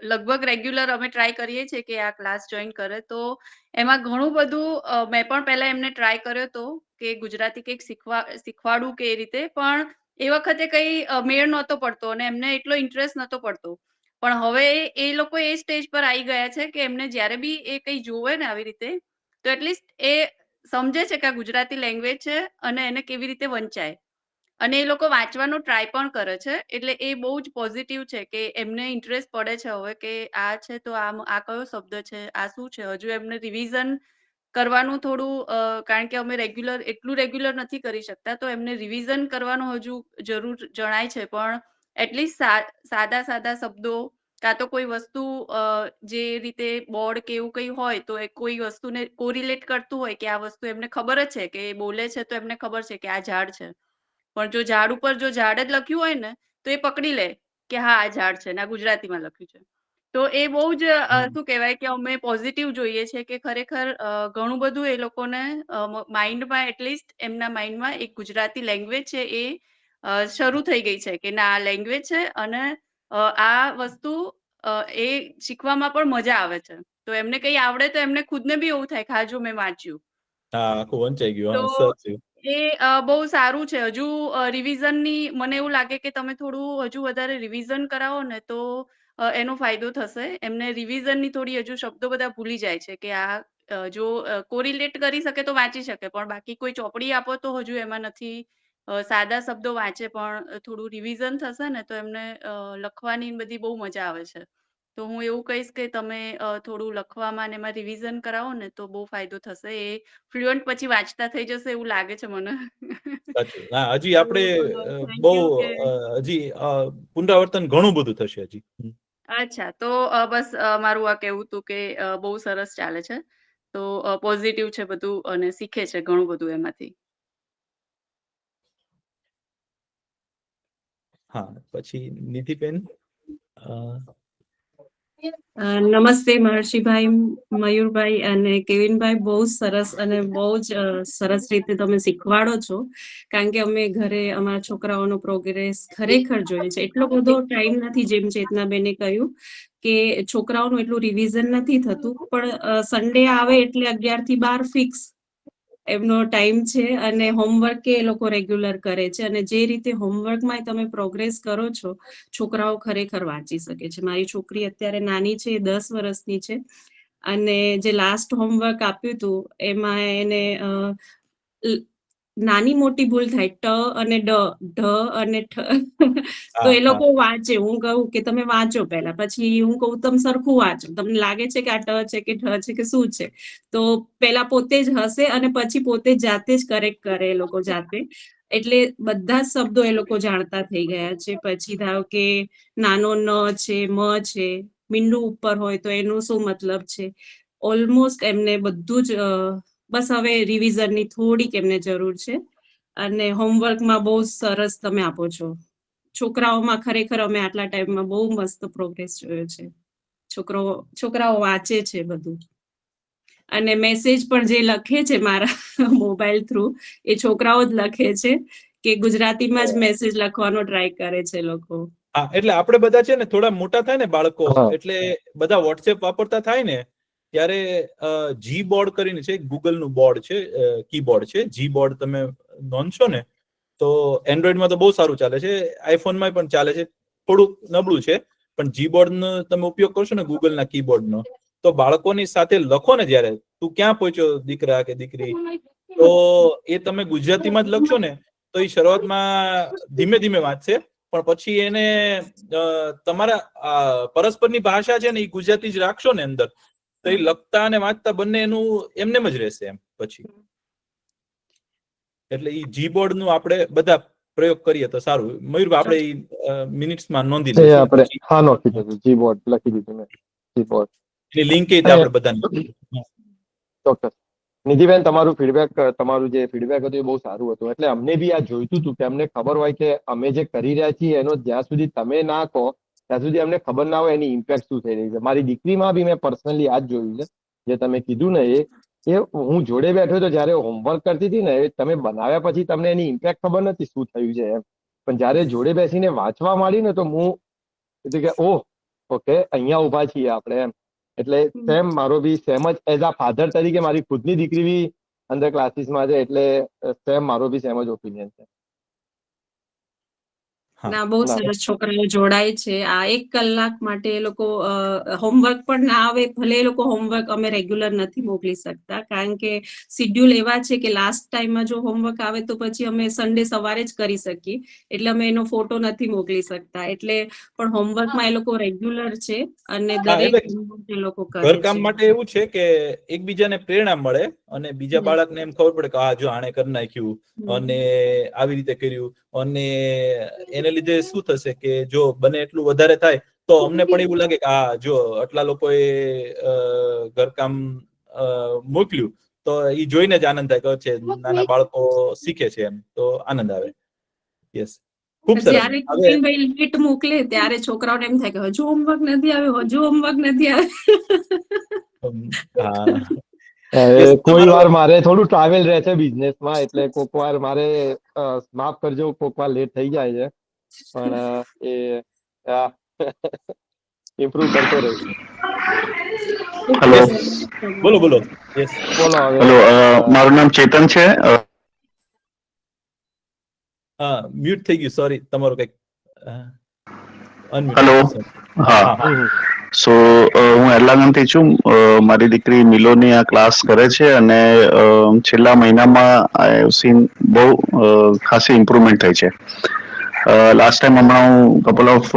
લગભગ રેગ્યુલર અમે ટ્રાય કરીએ છીએ કે આ ક્લાસ જોઈન કરે, તો એમાં ઘણું બધું મેં પણ પહેલા એમને ટ્રાય કર્યો હતો કે ગુજરાતી કંઈક શીખવાડું કે એ રીતે, પણ એ વખતે કઈ મેળ નહોતો પડતો અને એમને એટલો ઇન્ટરેસ્ટ નહોતો પડતો. પણ હવે એ લોકો એ સ્ટેજ પર આવી ગયા છે કે એમને જ્યારે બી એ કંઈ જોવે ને આવી રીતે, તો એટલીસ્ટ એ સમજે છે કે આ ગુજરાતી લેંગ્વેજ છે અને એને કેવી રીતે વંચાય, અને એ લોકો વાંચવાનો ટ્રાય પણ કરે છે. એટલે એ બહુ જ પોઝિટિવ છે કે એમને ઇન્ટરેસ્ટ પડે છે હવે કે આ છે તો આ કયો શબ્દ છે, આ શું છે. હજુ એમને રિવિઝન કરવાનું થોડું, કારણ કે અમે એટલું રેગ્યુલર નથી કરી શકતા, તો એમને રિવિઝન કરવાનું હજુ જરૂર જણાય છે, પણ એટલીસ્ટ સાદા શબ્દો કાં તો કોઈ વસ્તુ જે રીતે બોર્ડ કે એવું કંઈ હોય તો એ કોઈ વસ્તુને કોરિલેટ કરતું હોય કે આ વસ્તુ એમને ખબર જ છે કે બોલે છે તો એમને ખબર છે કે આ ઝાડ છે, પણ જો ઝાડ ઉપર જો ઝાડ જ લખ્યું હોય ને તો એ પકડી લે કે હા આ ઝાડ છે ને આ ગુજરાતીમાં લખ્યું છે. તો એ બહુ જ શું કહેવાય કે અમે પોઝિટિવ જોઈએ છે કે ખરેખર ઘણું બધું એ લોકોને માઇન્ડમાં, એટલીસ્ટ એમના માઇન્ડમાં એક ગુજરાતી લેંગ્વેજ છે એ શરૂ થઈ ગઈ છે કે ના આ લેંગ્વેજ છે અને આ વસ્તુ એ શીખવામાં પણ મજા આવે છે. તો એમને કંઈ આવડે તો એમને ખુદને બી એવું થાય કે હા જો મેં વાંચ્યું. હા, આખું વંચાઈ ગયું. તો હા, સાચું. એ બહુ સારું છે. હજુ રિવિઝનની મને એવું લાગે કે તમે થોડું હજુ વધારે રિવિઝન કરાવો ને તો એનો ફાયદો થશે. એમને રિવિઝનની થોડી હજુ શબ્દો બધા ભૂલી જાય છે કે આ જો કોરિલેટ કરી શકે તો વાંચી શકે, પણ બાકી કોઈ ચોપડી આપો તો હજુ એમાં નથી. સાદા શબ્દો વાંચે પણ થોડું રિવિઝન થશે ને તો એમને લખવાની બધી બહુ મજા આવે છે. તો હું એવું કહીશ કે તમે થોડું લખવામાં ને એમાં રિવિઝન કરાવો ને તો બહુ ફાયદો થશે. એ ફ્લુઅન્ટ પછી વાંચતા થઈ જશે એવું લાગે છે મને. સાચું. હા, હજી તો આપણે થેન્ક બહુ યુ કે હજી પુનરાવર્તન ઘણું બધું થશે હજી. અચ્છા, તો બસ મારું આ કહેવું હતું કે બહુ સરસ ચાલે છે. તો પોઝિટિવ છે બધું અને શીખે છે ઘણું બધું એમાંથી. હા, પછી નિધિબેન. નમસ્તે મહર્ષિભાઈ, મયુરભાઈ અને કેવિનભાઈ. બહુ સરસ અને બહુ જ સરસ રીતે તમે શીખવાડો છો, કારણ કે અમે ઘરે અમારા છોકરાઓનો પ્રોગ્રેસ ખરેખર જોઈએ છે. એટલો બધો ટાઈમ નથી, જેમ ચેતનાબેને કહ્યું કે છોકરાઓનું એટલું રિવિઝન નથી થતું, પણ સન્ડે આવે એટલે 11 થી 12 ફિક્સ એમનો ટાઈમ છે અને હોમવર્ક એ લોકો રેગ્યુલર કરે છે. અને જે રીતે હોમવર્કમાં તમે પ્રોગ્રેસ કરો છો, છોકરાઓ ખરેખર વાંચી શકે છે. મારી છોકરી અત્યારે નાની છે, 10 વર્ષની છે, અને જે લાસ્ટ હોમવર્ક આપ્યું હતું એમાં એને નાની મોટી ભૂલ થાય, ટ અને ઢ અને ઠ. તો એ લોકો વાંચે. હું કહું કે તમે વાંચો પહેલા, પછી હું કહું તમે સરખું વાંચો, તમને લાગે છે કે આ ટ છે કે ઠ છે કે શું છે, તો પેલા પોતે જ હશે અને પછી પોતે જાતે જ કરેક્ટ કરે એ લોકો જાતે. એટલે બધા જ શબ્દો એ લોકો જાણતા થઈ ગયા છે. પછી ધારો કે નાનો ન છે, મ છે, મીંડું ઉપર હોય તો એનું શું મતલબ છે, ઓલમોસ્ટ એમને બધું જ. બસ હવે રિવિઝનની થોડીક એમને જરૂર છે અને હોમવર્કમાં બહુ સરસ તમે આપો છો. છોકરાઓમાં ખરેખર અમે આટલા ટાઈમમાં બહુ મસ્ત પ્રોગ્રેસ જોયો છે. છોકરાઓ વાંચે છે બધું, અને મેસેજ પણ જે લખે છે મારા મોબાઈલ થ્રુ, એ છોકરાઓ જ લખે છે કે ગુજરાતીમાં જ મેસેજ લખવાનો ટ્રાય કરે છે લોકો. હા, એટલે આપણે બધા છે ને થોડા મોટા થાય ને બાળકો, એટલે બધા વોટ્સએપ વાપરતા થાય ને ત્યારે જી બોર્ડ કરીને છે, ગૂગલ નું બોર્ડ છે, કીબોર્ડ છે. જી બોર્ડ તમે નોંધશો ને તો એન્ડ્રોઈડમાં તો બહુ સારું ચાલે છે, આઈફોનમાં પણ ચાલે છે, થોડુંક નબળું છે. પણ જી બોર્ડ નો તમે ઉપયોગ કરશો ને, ગૂગલના કીબોર્ડ નો, તો બાળકોની સાથે લખો ને, જયારે તું ક્યાં પહોંચ્યો દીકરા કે દીકરી, તો એ તમે ગુજરાતીમાં જ લખશો ને તો એ શરૂઆતમાં ધીમે ધીમે વાંચશે, પણ પછી એને તમારા પરસ્પરની ભાષા છે ને એ ગુજરાતી જ રાખશો ને અંદર, તો એ લખતા અને વાંચતા બંને એનું એમનેમ જ રહેશે એમ પછી. એટલે એ જી બોર્ડ નું આપણે બધા પ્રયોગ કરીએ તો સારું. મયુરભાઈ, આપણે મિનિટ્સમાં નોંધી લઈશું. આપણે હા નોંધી દીધું, જી બોર્ડ લખી દીધું મેં, જી બોર્ડ. એની લિંક આપણે બધાને ચોક્કસ. નિધિબેન, તમારું જે ફીડબેક હતું એ બહુ સારું હતું. એટલે અમને બી આ જોઈતું હતું કે અમને ખબર હોય કે અમે જે કરી રહ્યા છીએ એનો જ્યાં સુધી તમે ના કહો ત્યાં સુધી અમને ખબર ના હોય એની ઇમ્પેક્ટ શું થઈ રહી છે. મારી દીકરીમાં બી મેં પર્સનલી આ જ જોયું છે, જે તમે કીધું ને એ હું જોડે બેઠો તો જયારે હોમવર્ક કરતી હતી ને, તમે બનાવ્યા પછી તમને એની ઇમ્પેક્ટ ખબર નથી શું થયું છે એમ, પણ જયારે જોડે બેસીને વાંચવા માંડી ને તો હું કીધું કે ઓહ ઓકે, અહીંયા ઉભા છીએ આપણે એમ. એટલે સેમ મારો બી સેમ જ એઝ આ ફાધર તરીકે મારી ખુદની દીકરી બી અંદર ક્લાસીસમાં છે, એટલે સેમ મારો બી સેમ જ ઓપિનિયન છે. ના, બહુ સરસ. છોકરાઓ જોડાય છે. આ 1 કલાક માટે એ લોકો હોમવર્ક પણ ના આવે, ભલે એ લોકો હોમવર્ક અમે રેગ્યુલર નથી મોકલી શકતા, કારણ કે શિડ્યુલ એવા છે કે લાસ્ટ ટાઈમમાં જો હોમવર્ક આવે તો પછી અમે સન્ડે સવારે જ કરી શકીએ, એટલે અમે એનો ફોટો નથી મોકલી શકતા. એટલે પણ હોમવર્કમાં એ લોકો રેગ્યુલર છે અને દરેક હોમવર્ક એ લોકો કરે છે. ઘરકામ માટે એવું છે કે એકબીજાને પ્રેરણા મળે અને બીજા બાળકને એમ ખબર પડે કે આ જો આણે કરી નાખ્યું અને આવી રીતે કર્યું, અને એને લીધે શું થશે કે જો બને એટલું વધારે થાય તો અમને પણ એવું લાગે કે આ જો આટલા લોકોએ ઘરકામ મોકલ્યું, તો એ જોઈને જ આનંદ થાય કે નાના બાળકો શીખે છે એમ, તો આનંદ આવે. યસ, ખૂબ સરસ. જ્યારે કુકિંગભાઈ લેટ મોકલે ત્યારે છોકરાઓને એમ થાય કે હજુ હોમવર્ક નથી આવ્યો, હજુ હોમવર્ક નથી આવ્યો. કોઈ વાર મારે થોડું ટ્રાવેલ રહે છે બિઝનેસમાં, એટલે કોક વાર મારે માફ કરજો, કોક વાર લેટ થઈ જાય છે, પણ એ ઇમ્પ્રુવ કરતો રહીશ. હેલો, બોલો બોલો. યસ, બોલો. હેલો, મારું નામ ચેતન છે. મ્યુટ થઈ ગયું, સોરી. તમારું કઈક હેલો, હા. સો હું એરલાગણથી છું. મારી દીકરી મિલોની આ ક્લાસ કરે છે અને છેલ્લા મહિનામાં આઈ હેવ સીન બહુ ખાસી ઇમ્પ્રુવમેન્ટ થઈ છે. લાસ્ટ ટાઈમ હમણાં હું couple of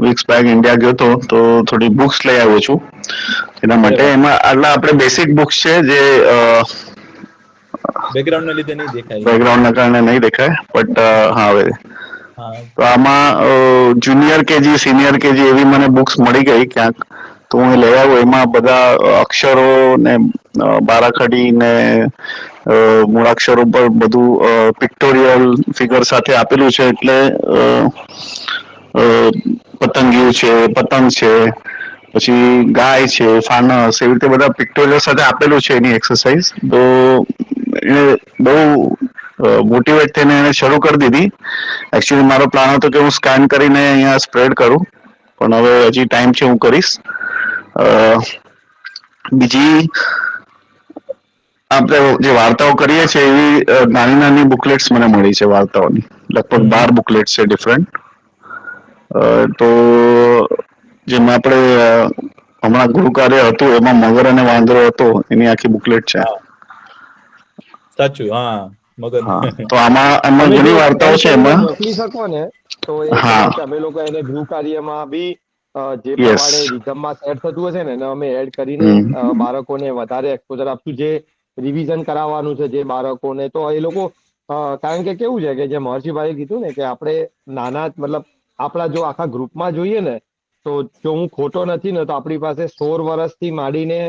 weeks back India ગયો હતો, તો થોડી બુક્સ લઈ આવ્યો છું એના માટે. એમાં આટલા આપણે બેસિક બુક્સ છે જે બેકગ્રાઉન્ડના લીધે નહીં દેખાય, બેકગ્રાઉન્ડના કારણે નહીં દેખાય, બટ હા હવે તો આમાં જુનિયર કેજી, સિનિયર કેજી એવી મને બુક્સ મળી ગઈ ક્યાંક, તો હું લઈ આવ્યો. એમાં બધા અક્ષરો ને બારાખડી ને મૂળાક્ષરો પર બધું પિક્ટોરિયલ ફિગર સાથે આપેલું છે. એટલે પતંગિયું છે, પતંગ છે, પછી ગાય છે, ફાનસ, એવી રીતે બધા પિક્ટોરિયલ સાથે આપેલું છે એની એક્સરસાઇઝ. તો એને બહુ મોટિવેટ થઈને એને શરૂ કરી દીધી. એકચ્યુઅલી મારો પ્લાન હતો કે હું સ્કેન કરીને અહીંયા સ્પ્રેડ કરું, પણ હવે હજી ટાઈમ છે, હું કરીશ. બીજી આપણે જે વાર્તાઓ કરીએ છીએ એવી નાની નાની બુકલેટ્સ મને મળી છે વાર્તાઓની, લગભગ 12 બુકલેટ્સ છે ડિફરન્ટ. તો જેમાં આપણે હમણાં ગૃહ કાર્ય હતું એમાં મગર અને વાંદરો હતો, એની આખી બુકલેટ છે. સાચું, હા, મગર. તો આમાં ઘણી વાર્તાઓ છે એમાં. મોકલી શકો ને તો એ હા. અમે લોકો એને ગૃહ કાર્યમાં બી જે પ્રમાણે રિધમમાં સેટ થતું હશે ને એને અમે એડ કરીને બાળકોને વધારે એક્સપોઝર આપશું. જે રિવિઝન કરાવવાનું છે જે બાળકોને, તો એ લોકો કારણ કે કેવું છે કે જે મહર્ષિભાઈએ કીધું ને કે આપણે નાના મતલબ આપણા જો આખા ગ્રુપમાં જોઈએ ને તો જો હું ખોટો નથી ને તો આપણી પાસે 16 વર્ષથી માંડીને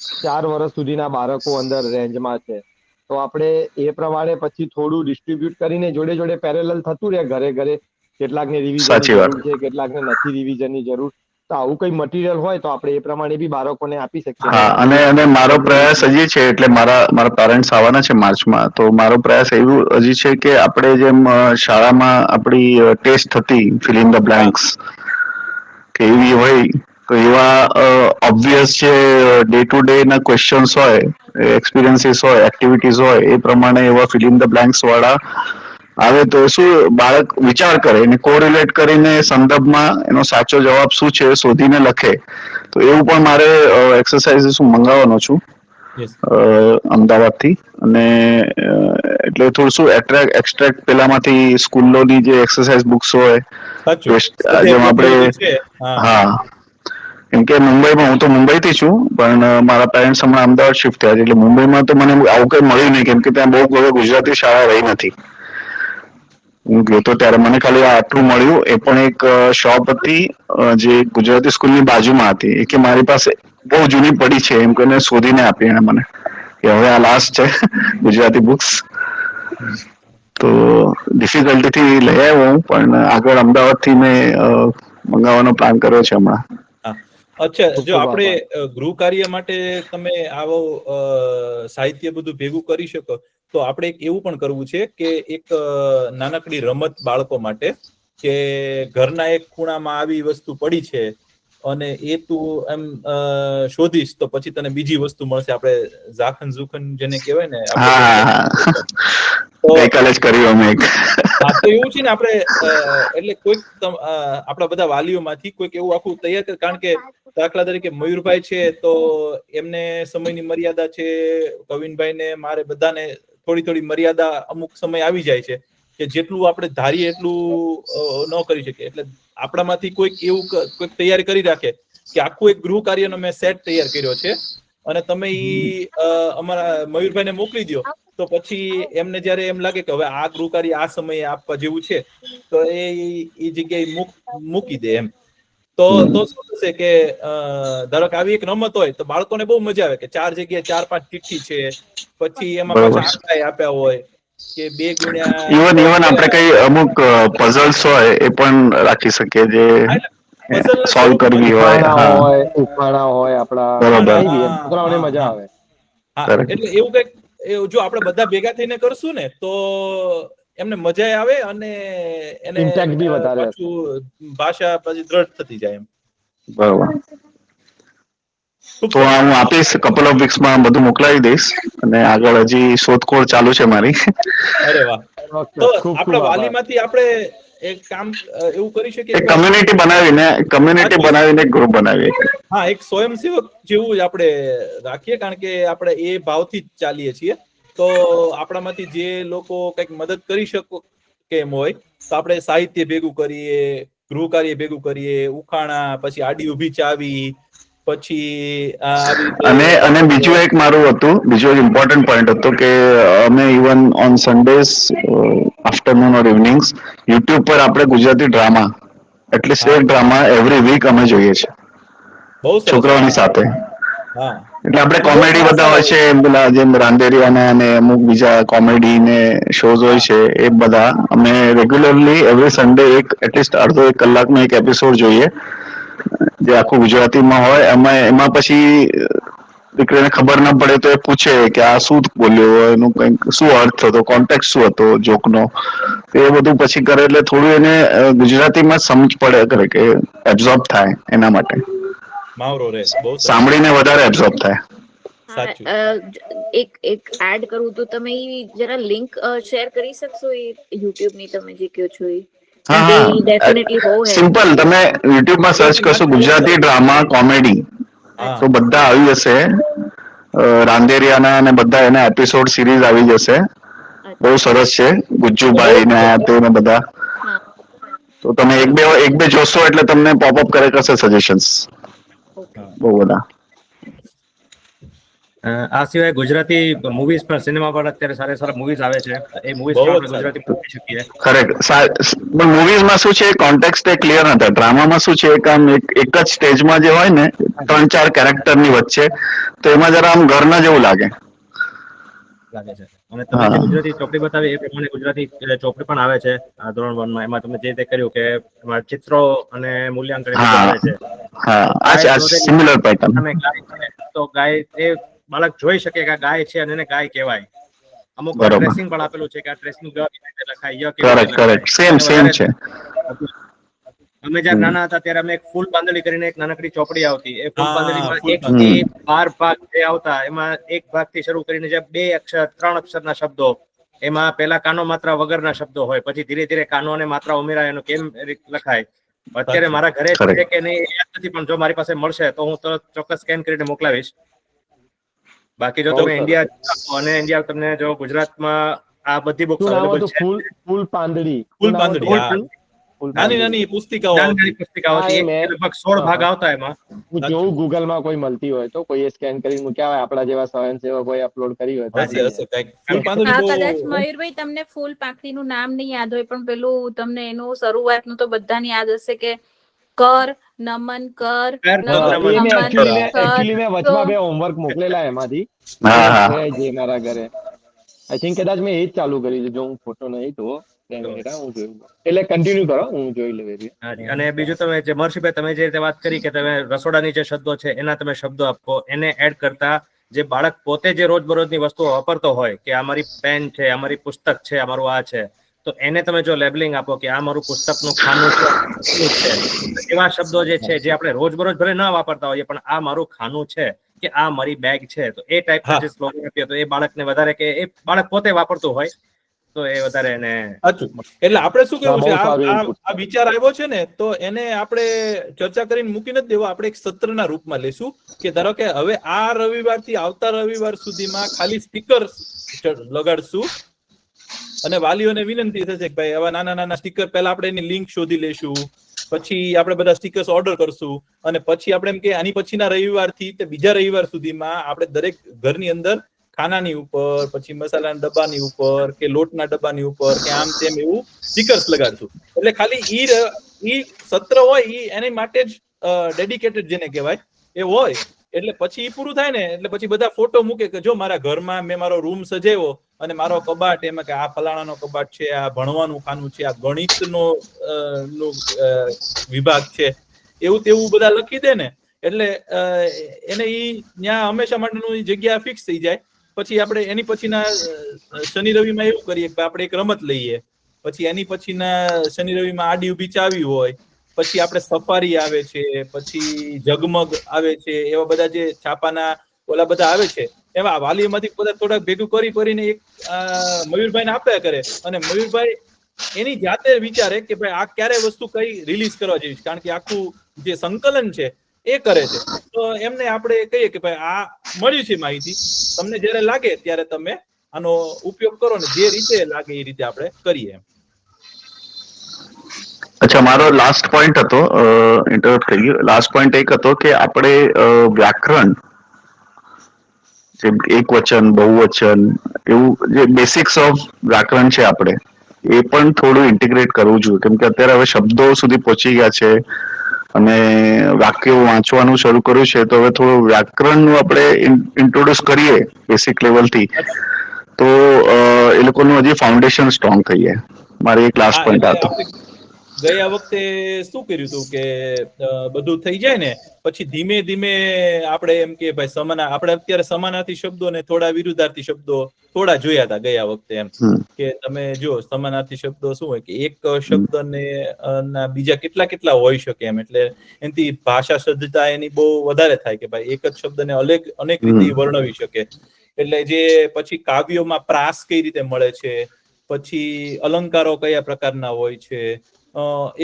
4 વર્ષ સુધીના બાળકો અંદર રેન્જમાં છે. તો આપણે એ પ્રમાણે પછી થોડું ડિસ્ટ્રીબ્યુટ કરીને જોડે જોડે પેરેલલ થતું રહે ઘરે ઘરે. કેટલાકને રિવિઝનની જરૂર છે, કેટલાકને નથી રિવિઝનની જરૂર. તો આવું કઈ મટીરિયલ હોય તો આપણે એ પ્રમાણે બી બાળકોને આપી શકીએ. હા, અને મારો પ્રયાસ હજી છે, એટલે મારા પેરેન્ટ્સ આવવાના છે માર્ચમાં, તો મારો પ્રયાસ એવું હજી છે કે આપણે જેમ શાળામાં આપણી ટેસ્ટ થતી ફિલ ઇન ધ બ્લેન્ક્સ કે એવી હોય, તો એવા ઓબ્વિયસ જે ડે ટુ ડે ના ક્વેશ્ચન્સ હોય, એક્સપિરિયન્સીસ હોય, એક્ટિવિટીઝ હોય, એ પ્રમાણે એવા ફિલ ઇન ધ બ્લેન્ક્સ વાળા આવે તો શું બાળક વિચાર કરે અને કોરિલેટ કરીને સંદર્ભમાં એનો સાચો જવાબ શું છે શોધીને લખે. તો એવું પણ મારે એક્સરસાઇઝીસ હું મંગાવવાનો છું અમદાવાદથી. અને એટલે થોડું શું એક્સ્ટ્રેક્ટ પેલામાંથી સ્કૂલોની જે એક્સરસાઇઝ બુક્સ હોય, જેમ આપણે હા, કેમ કે મુંબઈમાં, હું તો મુંબઈથી છું, પણ મારા પેરેન્ટ્સ હમણાં અમદાવાદ શિફ્ટ થયા છે, એટલે મુંબઈમાં તો મને આવું કઈ મળ્યું નહીં, કેમ કે ત્યાં બહુ ગુજરાતી શાળા રહી નથી. હું ગયો તો ત્યારે મને ખાલી આટલું મળ્યું, એ પણ એક શોપ હતી જે ગુજરાતી સ્કૂલની બાજુમાં હતી. એ કે મારી પાસે બહુ જૂની પડી છે એમ કરીને શોધીને આપી એને મને, કે હવે આ લાસ્ટ છે ગુજરાતી બુક્સ. તો ડિફિકલ્ટીથી લઈ આવ્યો હું, પણ આગળ અમદાવાદથી મેં મંગાવવાનો પ્લાન કર્યો છે હમણાં. અચ્છા, જો આપણે ગૃહ કાર્ય માટે તમે આવો સાહિત્ય બધું ભેગું કરી શકો, તો આપણે એક એવું પણ કરવું છે કે એક નાનકડી રમત બાળકો માટે, કે ઘરના એક ખૂણામાં આવી વસ્તુ પડી છે અને એ તું એમ શોધીશ તો પછી તને બીજી વસ્તુ મળશે. આપણે ઝાખન ઝુખન જેને કહેવાય ને, ગઈકાલે જ કર્યું અમે એક. હા, તો એવું છે ને, આપણે એટલે કોઈક આપણા બધા વાલીઓમાંથી કોઈક એવું આખું તૈયાર કરે. કારણ કે દાખલા તરીકે મયુરભાઈ છે તો એમને સમયની મર્યાદા છે, કવિનભાઈ ને મારે બધાને થોડી થોડી મર્યાદા અમુક સમય આવી જાય છે કે જેટલું આપણે ધારીએ એટલું ન કરી શકીએ. એટલે આપણામાંથી કોઈક એવું કોઈક તૈયારી કરી રાખે કે આખું એક ગૃહ કાર્યનો મેં સેટ તૈયાર કર્યો છે અને તમે અમારા મયુરભાઈને મોકલી દો, તો પછી એમને જયારે એમ લાગે કે હવે આ ગૃહ કાર્ય આ સમયે આપવા જેવું છે તો એ જગ્યાએ મૂકી દે એમ. તો શું થશે કે ધારો કે આવી એક રમત હોય તો બાળકોને બહુ મજા આવે કે 4 જગ્યાએ 4-5 ચિઠ્ઠી છે, પછી એમાં પાછા આંકડા આપ્યા હોય કે 2 ગુણ્યા ઇવન આપણે કઈ અમુક પઝલ્સ હોય એ પણ રાખી શકીએ જે સોલ્વ કરવી હોય. ઉખાણા હોય આપણા, છોકરાઓને મજા આવે. હા, એટલે એવું કઈક જો આપણે બધા ભેગા થઈને કરશું ને તો એમને મજા આવે અને એને પાછું ભાષા પછી દ્રઢ થતી જાય એમ. બરોબર. તો હું આપીશ, કપલ ઓફ વીક્સમાં બધું મોકલાવી દઈશ અને આગળ હજી શોધખોળ ચાલુ છે મારી. અરે વાહ. તો આપણા વાલીમાંથી આપણે એક કામ એવું કરી શકીએ, કમ્યુનિટી બનાવીને ગ્રુપ બનાવીએ. હા, એક સ્વયંસેવક જેવું જ આપણે રાખીએ, કારણ કે આપણે એ ભાવથી જ ચાલીએ છીએ. તો આપણામાંથી જે લોકો કંઈક મદદ કરી શકો કે એમ હોય તો આપણે સાહિત્ય ભેગું કરીએ, ગૃહ કાર્ય ભેગું કરીએ, ઉખાણા, પછી આડી ઊભી ચાવી, પછી અને બીજું એક મારું હતું, બીજો એક ઇમ્પોર્ટન્ટ પોઈન્ટ હતો કે અમે even on Sundays afternoon or evenings YouTube પર આપણે ગુજરાતી ડ્રામા, એટલીસ્ટ એક ડ્રામા એવરી વીક અમે જોઈએ છીએ છોકરાઓની સાથે. એટલે આપણે કોમેડી બધા હોય છે, પેલા જેમ રાંદેરિયાના અને અમુક બીજા કોમેડી ને શોઝ હોય છે, એ બધા અમે રેગ્યુલરલી એવરી સન્ડે એક એટલીસ્ટ અડધો 1 કલાકનો એક એપિસોડ જોઈએ. જે આખું ગુજરાતીમાં હોય એમાં પછી દીકરીને ખબર ના પડે તો એ પૂછે કે આ શું બોલ્યો, એનું કંઈક શું અર્થ હતો, કોન્ટેક્ટ શું હતો જોકનો, એ બધું પછી કરે એટલે થોડું એને ગુજરાતીમાં સમજ પડે કરે કે એબ્ઝોર્બ થાય. એના માટે માવરો રહે. બહુ સરસ. સાંભળીને વધારે એબ્ઝોર્બ થાય. સાચું. એક એડ કરું તો તમે ઈ જરા લિંક શેર કરી શકશો એ યુટ્યુબ ની તમે જે કહો છો એ? હા ડેફિનેટલી બહુ સિમ્પલ, તમે યુટ્યુબમાં સર્ચ કરશો ગુજરાતી ડ્રામા કોમેડી હા. તો બધા આવી જશે. રાંદેરિયાના અને બધા એના એપિસોડ સિરીઝ આવી જશે. બહુ સરસ છે. ગુજ્જુભાઈ ને આ તે ને બધા. તો તમે એક બે જોશો એટલે તમને પોપઅપ કરે કરશે સજેશન્સ બહુ બધા. આ સિવાય ગુજરાતી મૂવીઝ પણ સિનેમા પર અત્યારે સારા સારા મૂવીઝ આવે છે. એ મૂવીઝ બહુ પણ જ આપણે ગુજરાતીમાં જોઈ શકીએ. ખરેખર પણ મૂવીઝમાં શું છે, કોન્ટેક્સ્ટ એ ક્લિયર નતા. ડ્રામામાં શું છે, એક જ સ્ટેજમાં જે હોય ને 3-4 કેરેક્ટરની વચ્ચે, તો એમાં જરા આમ ઘરના જેવું લાગે છે. અને તમે જે ગુજરાતી ચોપડી બતાવી એ પ્રમાણે ગુજરાતી ચોપડી પણ આવે છે ધોરણ 1 માં. એમાં તમે જે તે કર્યું કે એમાં ચિત્રો અને મૂલ્યાંકન આવે છે. આ સિમિલર પેટર્ન. તમે ગાય તો ગાય એ બાળક જોઈ શકે કે આ ગાય છે અને એને ગાય કહેવાય. અમુક ટ્રેસિંગ પણ આપેલું છે કે આ ટ્રેસિંગ લખાય. કરેક્ટ સેમ છે. અમે જ્યારે નાના હતા ત્યારે અમે એક ફૂલ પાંદડી કરીને એક નાનકડી ચોપડી આવતી. એ ફૂલ પાંદડીમાં એક 12 ભાગ જે આવતા, એમાં એક ભાગથી શરૂ કરીને જે 2 અક્ષર 3 અક્ષરના શબ્દો, એમાં પેલા કાનો માત્રા વગરના શબ્દો હોય, પછી ધીરે ધીરે કાનો અને માત્રા ઉમેરાય, એનું કેમ લખાય. અત્યારે મારા ઘરે છે કે નહીં યાદ નથી, પણ જો મારી પાસે મળશે તો હું તો ચોક્કસ સ્કેન કરીને મોકલાવીશ. બાકી જો તમે ઇન્ડિયા તમને જો ગુજરાતમાં આ બધી બુક્સ અવેલેબલ છે. ફૂલ પાંદડી નાની નાની પુસ્તિકાઓ લગભગ 16 ભાગ આવતા. એમાં હું જોઉં ગૂગલમાં કોઈ મળતી હોય તો કોઈ સ્કેન કરીને મૂક્યા હોય, આપણા જેવા સ્વયંસેવકોએ અપલોડ કરી હોય તો. કદાચ મયુરભાઈ તમને ફૂલ પાંખડીનું નામ નહીં યાદ હોય, પણ પેલું તમને એનું શરૂઆતનું તો બધાને યાદ હશે કે કર નમન કર. એકચ્યુઅલી મેં વચમાં 2 હોમવર્ક મોકલેલા એમાંથી જે મારા ઘરે. આઈ થિંક કદાચ મેં એ જ ચાલુ કર્યું છે, જો હું ફોટો નહીં તો એટલે કન્ટિન્યુ કરો, હું જોઈ લઉં. અને બીજું તમે જે મર્ષિભાઈ તમે જે રીતે વાત કરી કે તમે રસોડાની જે શબ્દો છે એના તમે શબ્દો આપો, એને એડ કરતા જે બાળક પોતે જે રોજબરોજની વસ્તુઓ વાપરતો હોય કે આ મારી પેન છે, આ મારી પુસ્તક છે, આ મારું આ છે, તો એને તમે જો લેબલિંગ આપો કે આ મારું પુસ્તકનું ખાનું છે, એવા શબ્દો જે છે જે આપણે રોજબરોજ ભલે ન વાપરતા હોઈએ પણ આ મારું ખાનું છે કે આ મારી બેગ છે, તો એ ટાઈપનો જે સ્લોગન આપ્યો તો એ બાળકને વધારે કે એ બાળક પોતે વાપરતું હોય તો એ વધારે એને. એટલે આપણે શું કેવું છે, આ વિચાર આવ્યો છે ને તો એને આપણે ચર્ચા કરીને મૂકી નથી દેવો. આપણે એક સત્રના રૂપમાં લેશું કે ધારો કે હવે આ રવિવારથી આવતા રવિવાર સુધીમાં ખાલી સ્ટીકર લગાડશું અને વાલીઓને વિનંતી થશે કે ભાઈ આવા નાના નાના સ્ટીકર પહેલા આપણે એની લિંક શોધી લેશું, પછી આપણે બધા સ્ટીકર્સ ઓર્ડર કરશું અને પછી આપણે એમ કે આની પછીના રવિવારથી તે બીજા રવિવાર સુધીમાં આપણે દરેક ઘરની અંદર ખાનાની ઉપર, પછી મસાલાના ડબ્બાની ઉપર કે લોટના ડબ્બાની ઉપર કે આમ તેમ એવું સ્ટીકર્સ લગાડશું. એટલે ખાલી ઈ સત્ર હોય ઈ એની માટે જ ડેડિકેટેડ જેને કહેવાય એ હોય. એટલે પછી ઈ પૂરું થાય ને એટલે પછી બધા ફોટો મૂકે કે જો મારા ઘરમાં મેં મારો રૂમ સજાવ્યો અને મારો કબાટ એમાં કે આ ફલાણાનો કબાટ છે, આ ભણવાનું ખાનું છે, આ ગણિતનો વિભાગ છે, એવું તેવું બધા લખી દે ને એટલે એને ઈ ત્યાં હંમેશા માટેનું જગ્યા ફિક્સ થઈ જાય. પછી આપણે એની પછીના શનિ રવિમાં એવું કરીએ કે આપણે એક રમત લઈએ, પછી એની પછીના શનિ રવિમાં આડી ઊભી ચાવી હોય, પછી આપણે સફારી આવે છે, પછી જગમગ આવે છે, એવા બધા જે છાપાના ઓલા બધા આવે છે એવા વાલીમાંથી બધા થોડાક ભેગું કરીને એક મયુરભાઈને આપ્યા કરે અને મયુરભાઈ એની જાતે વિચારે કે ભાઈ આ ક્યારે વસ્તુ કઈ રિલીઝ કરવા જેવી છે, કારણ કે આખું જે સંકલન છે એ કરે છે. તો એમને આપણે કહીએ કે ભાઈ આ મળ્યું છે માહિતી, તમને જયારે લાગે ત્યારે તમે આનો ઉપયોગ કરો ને જે રીતે લાગે એ રીતે આપણે કરીએ. અચ્છા, મારો લાસ્ટ પોઈન્ટ હતો, ઇન્ટરપ્ટ થઈ ગયો. લાસ્ટ પોઈન્ટ એક હતો કે આપણે વ્યાકરણ, જેમ એક વચન, બહુવચન, એવું જે બેસિક્સ ઓફ વ્યાકરણ છે આપણે એ પણ થોડું ઇન્ટિગ્રેટ કરવું જોઈએ, કેમ કે અત્યારે હવે શબ્દો સુધી પહોંચી ગયા છે અને વાક્યો વાંચવાનું શરૂ કર્યું છે, તો હવે થોડું વ્યાકરણનું આપણે ઇન્ટ્રોડ્યુસ કરીએ બેસિક લેવલથી તો એ લોકોનું હજી ફાઉન્ડેશન સ્ટ્રોંગ થઈ જાય. મારી એક લાસ્ટ પોઈન્ટ હતો. ગયા વખતે શું કર્યું હતું કે બધું થઈ જાય ને પછી ધીમે ધીમે આપણે એમ કે ભાઈ આપણે અત્યારે સમાનાર્થી શબ્દો ને થોડા વિરુદ્ધાર્થી શબ્દો થોડા જોયા હતા ગયા વખતે એમ કે તમે જો સમાનાર્થી શબ્દો શું હોય કે એક શબ્દ ને બીજા કેટલા હોઈ શકે એમ, એટલે એનાથી ભાષા સજ્જતા એની બહુ વધારે થાય કે ભાઈ એક જ શબ્દને અનેક રીતે વર્ણવી શકે. એટલે જે પછી કાવ્યોમાં પ્રાસ કઈ રીતે મળે છે, પછી અલંકારો કયા પ્રકારના હોય છે,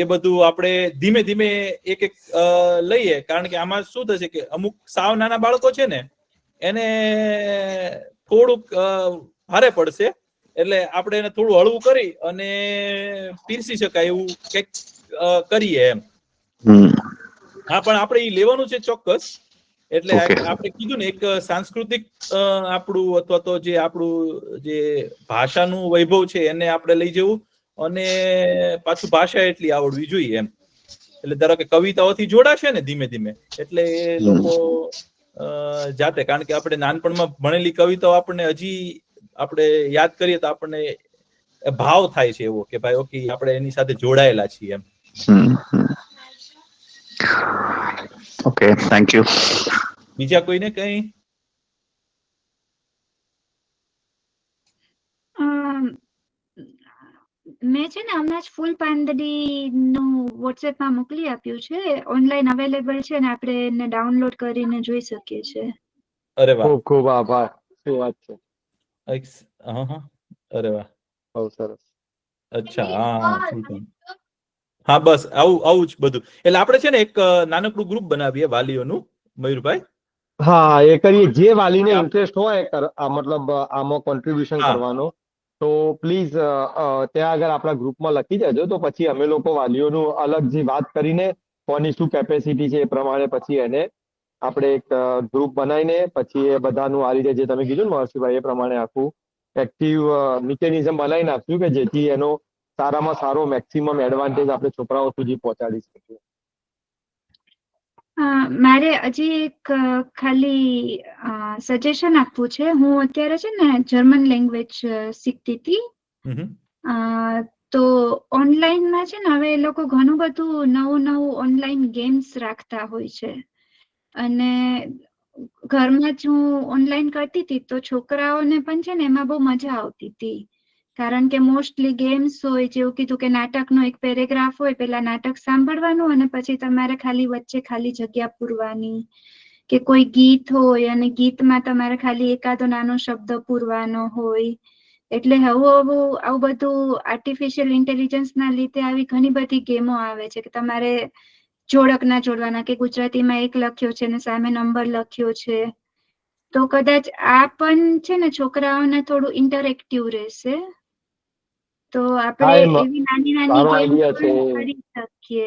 એ બધું આપણે ધીમે ધીમે એક લઈએ. કારણ કે આમાં શું થશે કે અમુક સાવ નાના બાળકો છે ને એને થોડુંક ભારે પડશે, એટલે આપણે એને થોડું હળવું કરી અને પીરસી શકાય એવું કંઈક કરીએ એમ. હા, પણ આપણે એ લેવાનું છે ચોક્કસ. એટલે આપણે કીધું ને એક સાંસ્કૃતિક આપણું અથવા તો જે આપણું જે ભાષાનું વૈભવ છે એને આપણે લઈ જવું, અને પાછું ભાષા એટલી આવડવી જોઈએ એમ. એટલે ધારો કે કવિતાઓથી જોડાશે ને ધીમે ધીમે, એટલે એ લોકો જાતે, કારણ કે આપણે નાનપણમાં ભણેલી કવિતાઓ આપણને હજી આપણે યાદ કરીએ તો આપણને ભાવ થાય છે એવો કે ભાઈ ઓકે આપણે એની સાથે જોડાયેલા છીએ એમ. Okay, thank you. બીજા કોઈને કઈ? મેં છે ને હમણાં જ ફૂલ પાંદડી નું વોટ્સએપમાં મોકલી આપ્યું છે. ઓનલાઈન અવેલેબલ છે ને આપણે એને ડાઉનલોડ કરીને જોઈ શકીએ છીએ. અરે વાહ, ખૂબ ખૂબ આભાર. શું વાત છે. અરે વાહ, બહુ સરસ. અચ્છા, હા બસ આવું જ બધું. એટલે આપણે છે ને એક નાનકડું ગ્રુપ બનાવીએ વાલીઓનું, મયુરભાઈ. હા, એ કરીએ. જે વાલીને ઇન્ટરેસ્ટ હોય મતલબ આમાં કોન્ટ્રીબ્યુશન કરવાનો, તો પ્લીઝ ત્યાં આગળ આપણા ગ્રુપમાં લખી દેજો. તો પછી અમે લોકો વાલીઓનું અલગ જે વાત કરીને કોની શું કેપેસિટી છે એ પ્રમાણે પછી એને આપણે એક ગ્રુપ બનાવીને પછી એ બધાનું આ રીતે જે તમે કીધું ને મહર્ષિભાઈ એ પ્રમાણે આખું એક્ટિવ મિકેનિઝમ બનાવી નાખ્યું કે જેથી એનો સારામાં સારો મેક્સિમમ એડવાન્ટેજ આપણે છોકરાઓ સુધી પહોંચાડી શકીએ. મારે હજી એક ખાલી સજેશન આપવું છે. હું અત્યારે છે ને જર્મન લેંગ્વેજ શીખતી હતી. તો ઓનલાઈનમાં છે ને હવે એ લોકો ઘણું બધું નવું ઓનલાઈન ગેમ્સ રાખતા હોય છે, અને ઘરમાં જ હું ઓનલાઈન કરતી હતી તો છોકરાઓને પણ છે ને એમાં બહુ મજા આવતી હતી. કારણ કે મોસ્ટલી ગેમ્સ હોય, જેવું કીધું કે નાટકનો એક પેરેગ્રાફ હોય, પેલા નાટક સાંભળવાનું અને પછી તમારે ખાલી વચ્ચે ખાલી જગ્યા પૂરવાની, કે કોઈ ગીત હોય અને ગીતમાં તમારે ખાલી એકાદો નાનો શબ્દ પૂરવાનો હોય. એટલે આવું બધું આર્ટિફિશિયલ ઇન્ટેલિજન્સ ના લીધે આવી ઘણી બધી ગેમો આવે છે કે તમારે જોડક ના જોડવાના, કે ગુજરાતીમાં એક લખ્યો છે અને સામે નંબર લખ્યો છે. તો કદાચ આ પણ છે ને છોકરાઓને થોડું ઇન્ટરેક્ટિવ રહેશે. તો આપણે એવી નાની નાની ગેમ કરી શકીએ.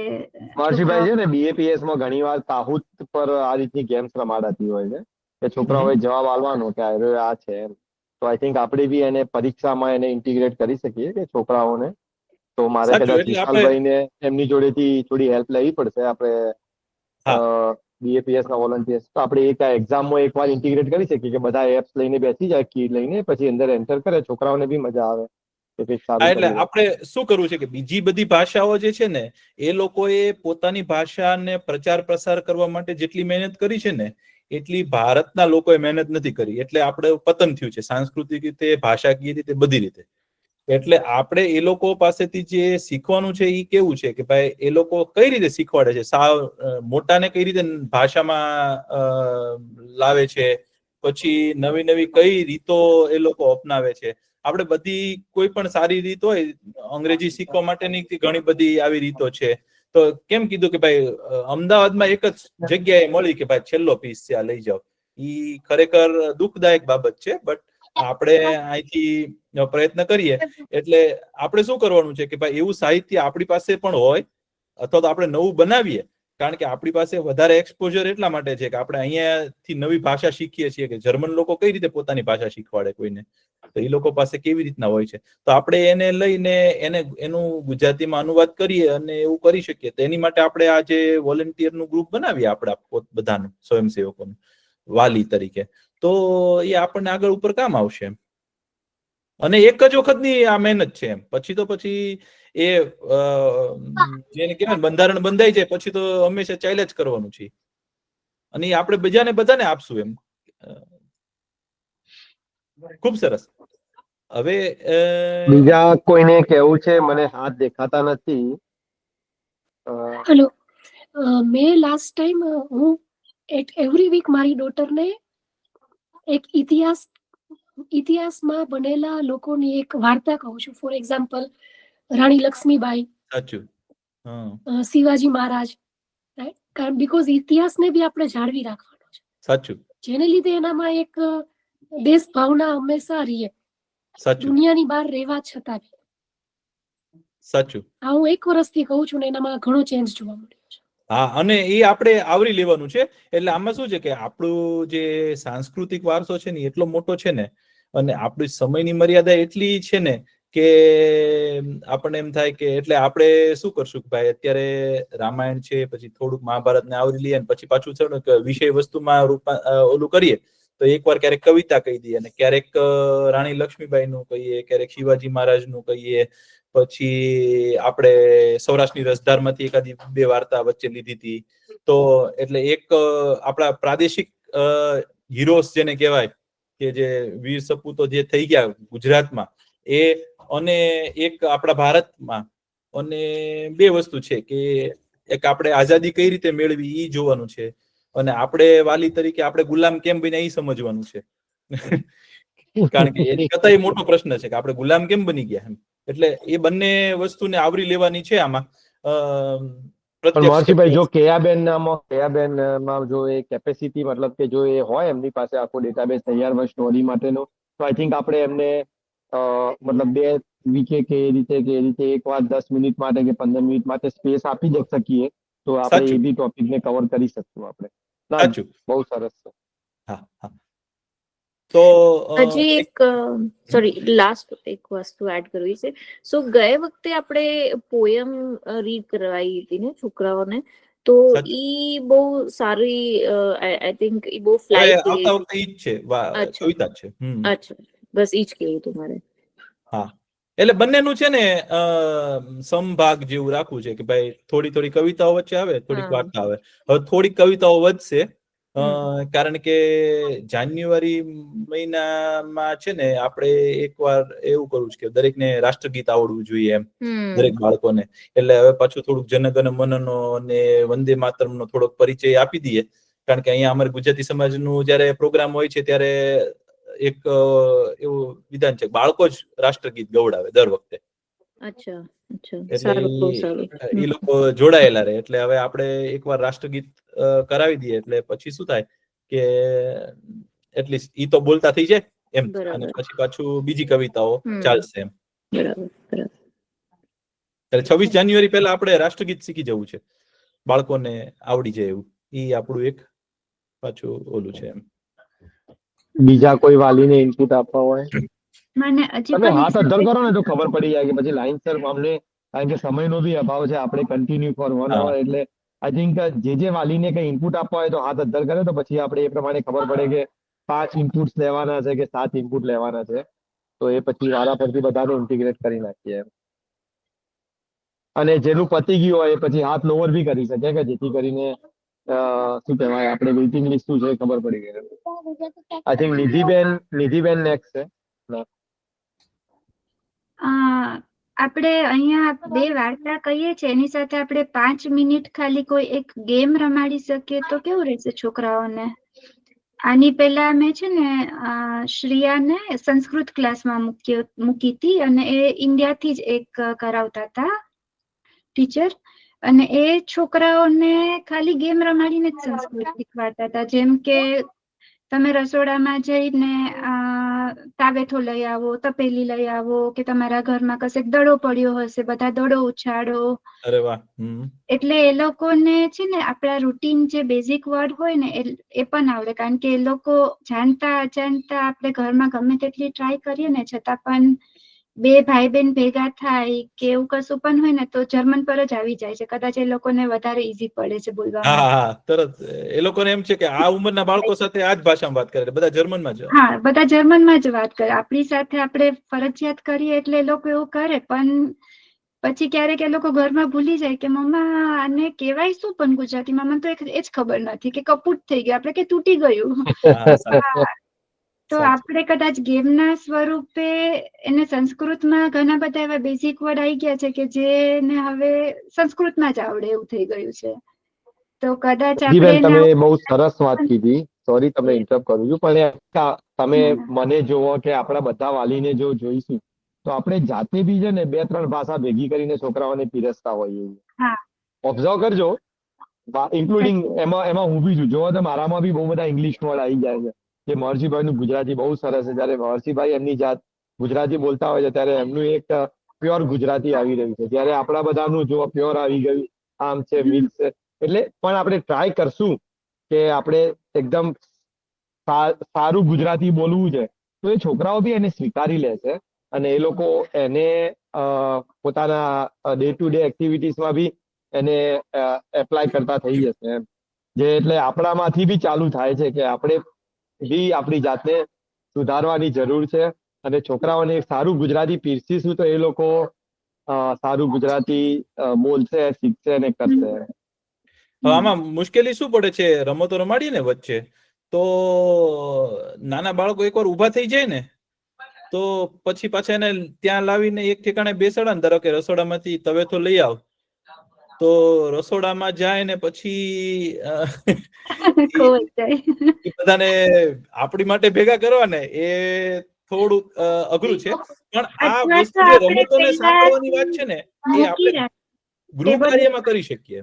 મહર્ષિભાઈ છે ને BAPS માં ઘણી વાર કાહુત પર આ રીતની ગેમ્સ રમાડાતી હોય છે કે છોકરાઓએ જવાબ આપવાનો કે આ છે એમ. તો આઈ થિંક આપણે બી એને પરીક્ષામાં એને ઇન્ટિગ્રેટ કરી શકીએ કે છોકરાઓને. તો મારે કદાચ વિશાલભાઈને એમની જોડેથી થોડી હેલ્પ લેવી પડશે. આપણે BAPS ના વોલન્ટિયર્સ તો આપણે એક એક્ઝામમાં એકવાર ઇન્ટિગ્રેટ કરી શકીએ કે બધા એપ્સ લઈને બેસી જાય, કી લઈને પછી અંદર એન્ટર કરે, છોકરાઓને બી મજા આવે. એટલે આપણે શું કરવું છે કે બીજી બધી ભાષાઓ જે છે ને એ લોકોએ પોતાની ભાષાને પ્રચાર પ્રસાર કરવા માટે જેટલી મહેનત કરી છે ને એટલી ભારતના લોકોએ મહેનત નથી કરી. એટલે આપણે પતન થયું છે સાંસ્કૃતિક રીતે, ભાષાકીય રીતે, બધી રીતે. એટલે આપણે એ લોકો પાસેથી જે શીખવાનું છે એ કેવું છે કે ભાઈ એ લોકો કઈ રીતે શીખવાડે છે, સાવ મોટાને કઈ રીતે ભાષામાં લાવે છે, પછી નવી નવી કઈ રીતો એ લોકો અપનાવે છે. આપણે બધી કોઈ પણ સારી રીત હોય અંગ્રેજી શીખવા માટેની ઘણી બધી આવી રીતો છે. તો કેમ કીધું કે ભાઈ અમદાવાદમાં એક જ જગ્યાએ મળી કે ભાઈ છેલ્લો પીસ છે આ લઈ જાઓ, ઈ ખરેખર દુઃખદાયક બાબત છે. બટ આપણે અહીંથી પ્રયત્ન કરીએ. એટલે આપણે શું કરવાનું છે કે ભાઈ એવું સાહિત્ય આપણી પાસે પણ હોય અથવા તો આપણે નવું બનાવીએ. કારણ કે આપણી પાસે વધારે એક્સપોઝર એટલા માટે છે કે આપણે અહીંયાથી નવી ભાષા શીખીએ છીએ કે જર્મન લોકો કઈ રીતે પોતાની ભાષા શીખવાડે કોઈને, તો એ લોકો પાસે કેવી રીતના હોય છે. તો આપણે એને લઈને એનું ગુજરાતીમાં અનુવાદ કરીએ અને એવું કરી શકીએ. તો એની માટે આપણે આ જે વોલન્ટિયરનું ગ્રુપ બનાવીએ આપણા બધાનું, સ્વયંસેવકોનું વાલી તરીકે, તો એ આપણને આગળ ઉપર કામ આવશે. અને એક જ વખતની આ મહેનત છે એમ. પછી એ જેને કહેવાય ને બંધારણ બંધાઈ જાય પછી તો હંમેશા ચાલ્યા જ કરવાનું છે અને એ આપણે બધાને આપશું એમ. ખૂબ સરસ. હવે બીજા કોઈને કેવું છે? મને હાથ દેખાતા નથી. હેલો, મેં લાસ્ટ ટાઈમ હું એવરી વીક મારી ડોટરને એક ઇતિહાસમાં બનેલા લોકોની એક વાર્તા કહું છું. ફોર એક્ઝામ્પલ, રાણી લક્ષ્મીબાઈ, સાચું, શિવાજી મહારાજ, રાઈટ? કારણ બીકોઝ ઇતિહાસને બી આપણે જાળવી રાખવાનો છે. સાચું. જેને લીધે એનામાં એક દેશ ભાવના હંમેશા રહે, સાચું, દુનિયાની બહાર રહેવા છતાં બી. સાચું. આ હું 1 વર્ષથી કહું છું ને એનામાં ઘણો ચેન્જ જોવા મળ્યો છે. હા, અને એ આપણે આવરી લેવાનું છે. એટલે આમાં શું છે કે આપણું જે સાંસ્કૃતિક વારસો છે ને એટલો મોટો છે ને, અને આપણી સમયની મર્યાદા એટલી છે ને કે આપણને એમ થાય કે એટલે આપણે શું કરશું કે ભાઈ અત્યારે રામાયણ છે, પછી થોડુંક મહાભારતને આવરી લઈએ, અને પછી પાછું છે ને વિષય વસ્તુમાં ઓલું કરીએ તો એકવાર ક્યારેક કવિતા કહી દઈએ, અને ક્યારેક રાણી લક્ષ્મીબાઈનું કહીએ, ક્યારેક શિવાજી મહારાજનું કહીએ, પછી આપણે સૌરાષ્ટ્રની રસધારમાંથી એકાદી 2 વાર્તા વચ્ચે લીધી હતી. તો એટલે એક આપણા પ્રાદેશિક હીરોઝ જેને કહેવાય કે જે વીર સપૂતો જે થઈ ગયા ગુજરાતમાં, એ અને એક આપણા ભારતમાં, અને 2 વસ્તુ છે કે એક આપણે આઝાદી કઈ રીતે મેળવી એ જોવાનું છે, અને આપણે વાલી તરીકે આપણે ગુલામ કેમ બન્યા એ સમજવાનું છે. કારણ કે એની કરતા મોટો પ્રશ્ન છે કે આપણે ગુલામ કેમ બની ગયા એમ. એટલે એ બંને વસ્તુને આવરી લેવાની છે આમાં. પણ મહર્ષિભાઈ, જો કેયાબેનમાં જો એ કેપેસિટી, મતલબ કે જો એ હોય એમની પાસે આખો ડેટાબેઝ તૈયાર હોય સ્ટોરી માટેનો, તો આઈ થિંક આપણે એમને મતલબ 2 વીકે કે એ રીતે 1 વાર 10 મિનિટ માટે કે 15 મિનિટ માટે સ્પેસ આપી જ શકીએ તો આપણે એ બી ટોપિકને કવર કરી શકશું આપણે. સાચું, બહુ સરસ છે. હા, હા. તો હજી એક સોરી લાસ્ટ એક વસ્તુ એડ કરવી છે. સો ગયે વખતે આપણે પોયમ રીડ કરવાઈ હતી ને છોકરાઓને, તો ઈ બહુ સારી, આઈ થિંક ઈ બહુ ફ્લાઇટ આવતા વખતે ઈ જ છે, કવિતા છે. અચ્છા, બસ ઈ જ કહેવું હતું મારે. હા, એટલે બંનેનું છે ને સમભાગ જેવું રાખવું છે કે ભાઈ થોડી કવિતાઓ વચ્ચે આવે, થોડીક વાર્તા આવે. હવે થોડીક કવિતાઓ વધશે, કારણ કે જાન્યુઆરી મહિનામાં છે ને આપણે એકવાર એવું કરવું છે કે દરેકને રાષ્ટ્રગીત આવડવું જોઈએ એમ, દરેક બાળકોને. એટલે હવે પાછું થોડુંક જનગણ મનનો અને વંદે માતરમનો થોડોક પરિચય આપી દઈએ, કારણ કે અહીંયા અમારે ગુજરાતી સમાજનું જયારે પ્રોગ્રામ હોય છે ત્યારે એક એવું વિધાન છે, બાળકો જ રાષ્ટ્રગીત ગવડાવે દર વખતે. એટલે એ લોકો જોડાયેલા રહે. એટલે હવે આપણે એકવાર રાષ્ટ્રગીત કરાવી દઈએ એટલે પછી શું થાય કે એટલીસ્ટ ઈ તો બોલતા થઈ જાય એમ, અને પછી પાછું બીજી કવિતાઓ ચાલશે એમ. એટલે 26 જાન્યુઆરી પહેલા આપણે રાષ્ટ્રગીત શીખી જવું છે, બાળકોને આવડી જાય એવું. ઈ આપણું એક પાછું ઓલું છે એમ. બીજા કોઈ વાલીને ઇનપુટ આપવા હોય? મને હજી તમે પણ હાથ અદ્ધર કરો ને તો ખબર પડી જાય કે પછી લાઈનસર અમને, કારણ કે સમયનો બી અભાવ છે, આપણે કન્ટિન્યુ ફોર 1 hour, એટલે આઈ થિંક જે વાલીને કઈ ઇનપુટ આપવા હોય તો હાથ અદ્ધર કરે તો પછી આપણે એ પ્રમાણે ખબર પડે કે 5 ઇનપુટ્સ લેવાના છે કે 7 ઇનપુટ લેવાના છે, તો એ પછી વારા પરથી બધાને ઇન્ટિગ્રેટ કરી નાખીએ એમ. અને જેનું પતી ગયું હોય એ પછી હાથ લોવર બી કરી શકે કે જેથી કરીને શું કહેવાય આપણે વેઇટિંગ લિસ્ટ શું છે ખબર પડી ગઈ. આઈ થિંક નિધિબેન નેક્સ્ટ છે. આપણે અહીંયા 2 વાર્તા કહીએ છીએ, એની સાથે આપણે 5 મિનિટ ખાલી કોઈ એક ગેમ રમાડી શકીએ તો કેવું રહેશે છોકરાઓને? આની પહેલા મેં છે ને શ્રેયાને સંસ્કૃત ક્લાસમાં મૂકી હતી, અને એ ઇન્ડિયાથી જ એક કરાવતા હતા ટીચર, અને એ છોકરાઓને ખાલી ગેમ રમાડીને જ સંસ્કૃત શીખવાડતા હતા. જેમ કે તમે રસોડામાં જઈને તાવેથો લઈ આવો, તપેલી લઈ આવો, કે તમારા ઘરમાં કશેક દડો પડ્યો હશે, બધા દડો ઉછાળો. અરે વાહ. એટલે એ લોકોને છે ને આપણા રૂટીન જે બેઝિક વર્ડ હોય ને એ પણ આવડે, કારણ કે એ લોકો જાણતા અજાણતા આપણે ઘરમાં ગમે તેટલી ટ્રાય કરીએ ને છતાં પણ બે ભાઈ બહેન ભેગા થાય કે એવું કશું પણ હોય ને તો જર્મન પર જ આવી જાય છે. કદાચ એ લોકોને વધારે ઈઝી પડે છે બોલવામાં. હા, તરત એ લોકોને એમ છે કે આ ઉંમરના બાળકો સાથે આ જ ભાષામાં વાત કરે, બધા જર્મનમાં જ. હા, બધા જર્મનમાં જ વાત કરે. આપણી સાથે આપણે ફરજિયાત કરીએ એટલે એ લોકો એવું કરે, પણ પછી ક્યારેક એ લોકો ઘરમાં ભૂલી જાય કે મમ્મા આને કહેવાય શું પણ ગુજરાતીમાં, મને તો એ જ ખબર નથી કે કપૂટ થઈ ગયું, આપણે કે તૂટી ગયું. તો આપણે કદાચ ગેમના સ્વરૂપે એને સંસ્કૃતમાં ઘણા બધા એવા બેઝિક વર્ડ આવી ગયા છે કે જેને હવે સંસ્કૃતમાં જ આવડે એવું થઈ ગયું છે. તો કદાચ જીબેન, આપણે તમે બહુ સરસ વાત કીધી. સોરી તમને ઇન્ટરપ્ટ કરું છું, પણ તમે મને જોવો કે આપણા બધા વાલીને જો જોઈશું તો આપણે જાતે બી છે ને 2-3 ભાષા ભેગી કરીને છોકરાઓને પીરસતા હોઈએ. ઓબ્ઝર્વ કરજો, ઇન્ક્લુડિંગ એમાં હું બી છું. જોવો તો મારામાં બી બહુ બધા ઇંગ્લિશ વર્ડ આવી જાય છે. કે મહર્ષિભાઈનું ગુજરાતી બહુ સરસ છે. જ્યારે મહર્ષિભાઈ એમની જાત ગુજરાતી બોલતા હોય છે ત્યારે એમનું એક પ્યોર ગુજરાતી આવી રહ્યું છે. જ્યારે આપણા બધાનું જો પ્યોર આવી ગયું, આમ છે, મિક્સ છે. એટલે પણ આપણે ટ્રાય કરશું કે આપણે એકદમ સારું ગુજરાતી બોલવું છે તો એ છોકરાઓ બી એને સ્વીકારી લે છે અને એ લોકો એને પોતાના ડે ટુ ડે એક્ટિવિટીઝમાં બી એને એપ્લાય કરતા થઈ જશે એમ. જે એટલે આપણામાંથી બી ચાલુ થાય છે કે આપણે બી આપણી જાતને સુધારવાની જરૂર છે અને છોકરાઓને સારું ગુજરાતી પીરસીશું તો એ લોકો સારું ગુજરાતી બોલશે, શીખશે અને કરશે. આમાં મુશ્કેલી શું પડે છે, રમતો રમાડીએ ને વચ્ચે તો નાના બાળકો એકવાર ઊભા થઈ જાય ને તો પછી પાછા એને ત્યાં લાવીને એક ઠેકાણે બેસાડા ને, ધારો કે રસોડામાંથી તવેથો લઈ આવ, તો રસોડામાં જાય ને પછી બધાને આપણી માટે ભેગા કરવા ને એ થોડુંક અઘરું છે. પણ આ વસ્તુ જે રમતોને સાંકળવાની વાત છે ને એ આપણે ગૃહ કાર્યમાં કરી શકીએ.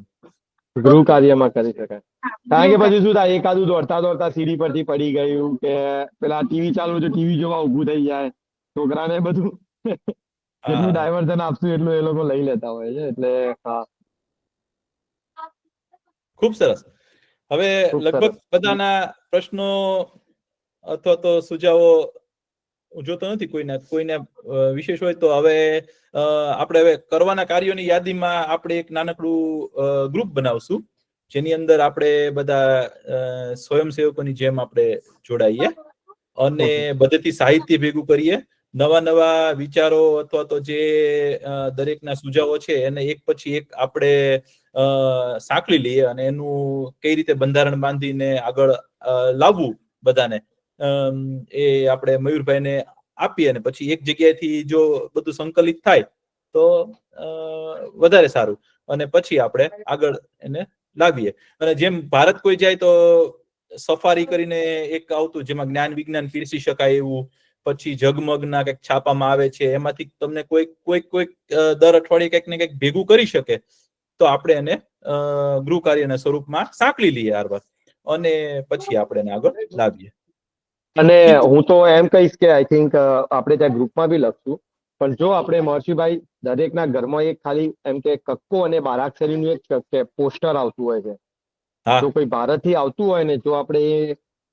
ગૃહ કાર્યમાં કરી શકાય. કારણ કે પછી શું થાય, એકાદું દોડતા દોડતા સીડી પરથી પડી ગયું કે પેલા ટીવી ચાલુ છે, ટીવી જોવા ઊભું થઈ જાય, છોકરાને બધું જેટલું ડાયવર્ઝન આપશું એટલું એ લોકો લઈ લેતા હોય છે. એટલે હા, ખૂબ સરસ. હવે લગભગ બધાના પ્રશ્નો અથવા તો સુઝાવો હું જોતો નથી કોઈને વિશેષ હોય તો હવે આપણે હવે કરવાના કાર્યોની યાદીમાં આપણે એક નાનકડું ગ્રુપ બનાવશું જેની અંદર આપણે બધા સ્વયંસેવકોની જેમ આપણે જોડાઈએ અને બધેથી સાહિત્ય ભેગું કરીએ, નવા નવા વિચારો અથવા તો જે દરેકના સુઝાવો છે એને એક પછી એક આપણે સાંકળી લઈએ અને એનું કઈ રીતે બંધારણ બાંધીને આગળ લાવવું બધાને એ આપણે મયુરભાઈને આપીએ અને પછી એક જગ્યાએથી જો બધું સંકલિત થાય તો વધારે સારું અને પછી આપણે આગળ એને લાવીએ. અને જેમ ભારત કોઈ જાય તો સફારી કરીને એક આવતું જેમાં જ્ઞાન વિજ્ઞાન પીરસી શકાય એવું, પછી જગમગના કંઈક છાપામાં આવે છે, એમાંથી તમને કોઈક દર અઠવાડિયે કંઈક ને કંઈક ભેગું કરી શકે તો આપણે એને ગૃહ કાર્યના સ્વરૂપમાં સાંકળી લઈએ અને પછી આપણે એને આગળ લાવીએ. અને હું તો એમ કહીશ કે આઈ થિંક આપણે ત્યાં ગ્રુપમાં બી લખશું, પણ જો આપણે મહર્ષિભાઈ દરેકના ઘરમાં એક ખાલી એમ કે કક્કો અને બારાક્ષરીનું એક પોસ્ટર આવતું હોય છે, જો કોઈ ભારતથી આવતું હોય ને જો આપણે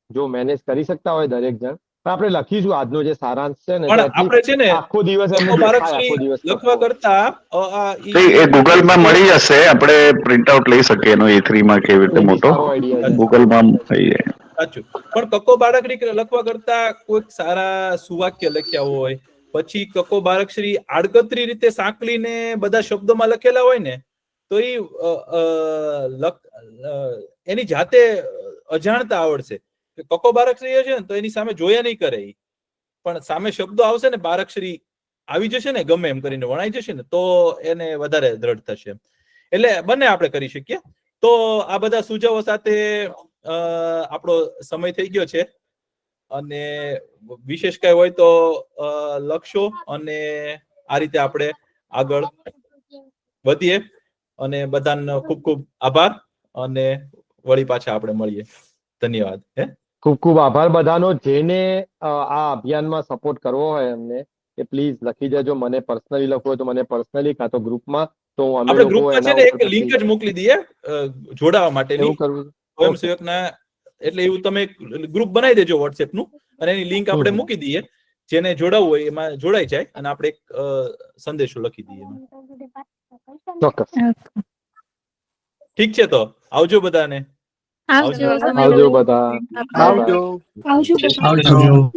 જો મેનેજ કરી શકતા હોય દરેક જણ, આપણે લખીશું આજનો જે સારાંશ છે ને આપણે છે ને આખો દિવસ એમને આખો દિવસ લખવા કરતા એ ગૂગલમાં મળી જશે, આપણે પ્રિન્ટ આઉટ લઈ શકીએ એનો A3 માં કેવી રીતે મોટો ગૂગલમાં થઈ જાય. સાચું. પણ કક્કો બાળકડી લખવા કરતા કોઈક સારા સુવાક્ય લખ્યા હોય, પછી કક્કો બાળકશ્રી આડકતરી રીતે સાંકળીને બધા શબ્દોમાં લખેલા હોય ને તો એની જાતે અજાણતા આવડશે. કક્કો બાળકશ્રી છે ને તો એની સામે જોયા નહીં કરે, પણ સામે શબ્દો આવશે ને બાળકશ્રી આવી જશે ને ગમે એમ કરીને વણાઈ જશે ને તો એને વધારે દ્રઢ થશે. એટલે બંને આપણે કરી શકીએ. તો આ બધા સુઝાવો સાથે આપણો સમય થઈ ગયો છે અને વિશેષ કઈ હોય તો લખશો અને આ રીતે આપણે આગળ વધીએ અને બધાનો ખૂબ ખૂબ આભાર અને વળી પાછા આપણે મળીએ. ધન્યવાદ. ખૂબ ખૂબ આભાર બધાનો. જેને આ અભિયાનમાં સપોર્ટ કરવો હોય એમને એ પ્લીઝ લખી દેજો. મને પર્સનલી લખવું હોય તો મને પર્સનલી કાં તો ગ્રુપમાં, તો અમે આપણે ગ્રુપમાં છે ને એક લિંક જ મોકલી દઈએ જોડાવા માટેની સ્વયંસેવકના. એટલે એવું તમે ગ્રુપ બનાવી દેજો WhatsApp નું અને એની લિંક આપણે મૂકી દઈએ જેને જોડાવવું હોય એમાં જોડાઈ જાય અને આપણે એક સંદેશો લખી દઈએ એમાં. ચોક્કસ. ઠીક છે, તો આવજો બધાને. આવજો આવજો બધા. આવજો. આવજો. આવજો.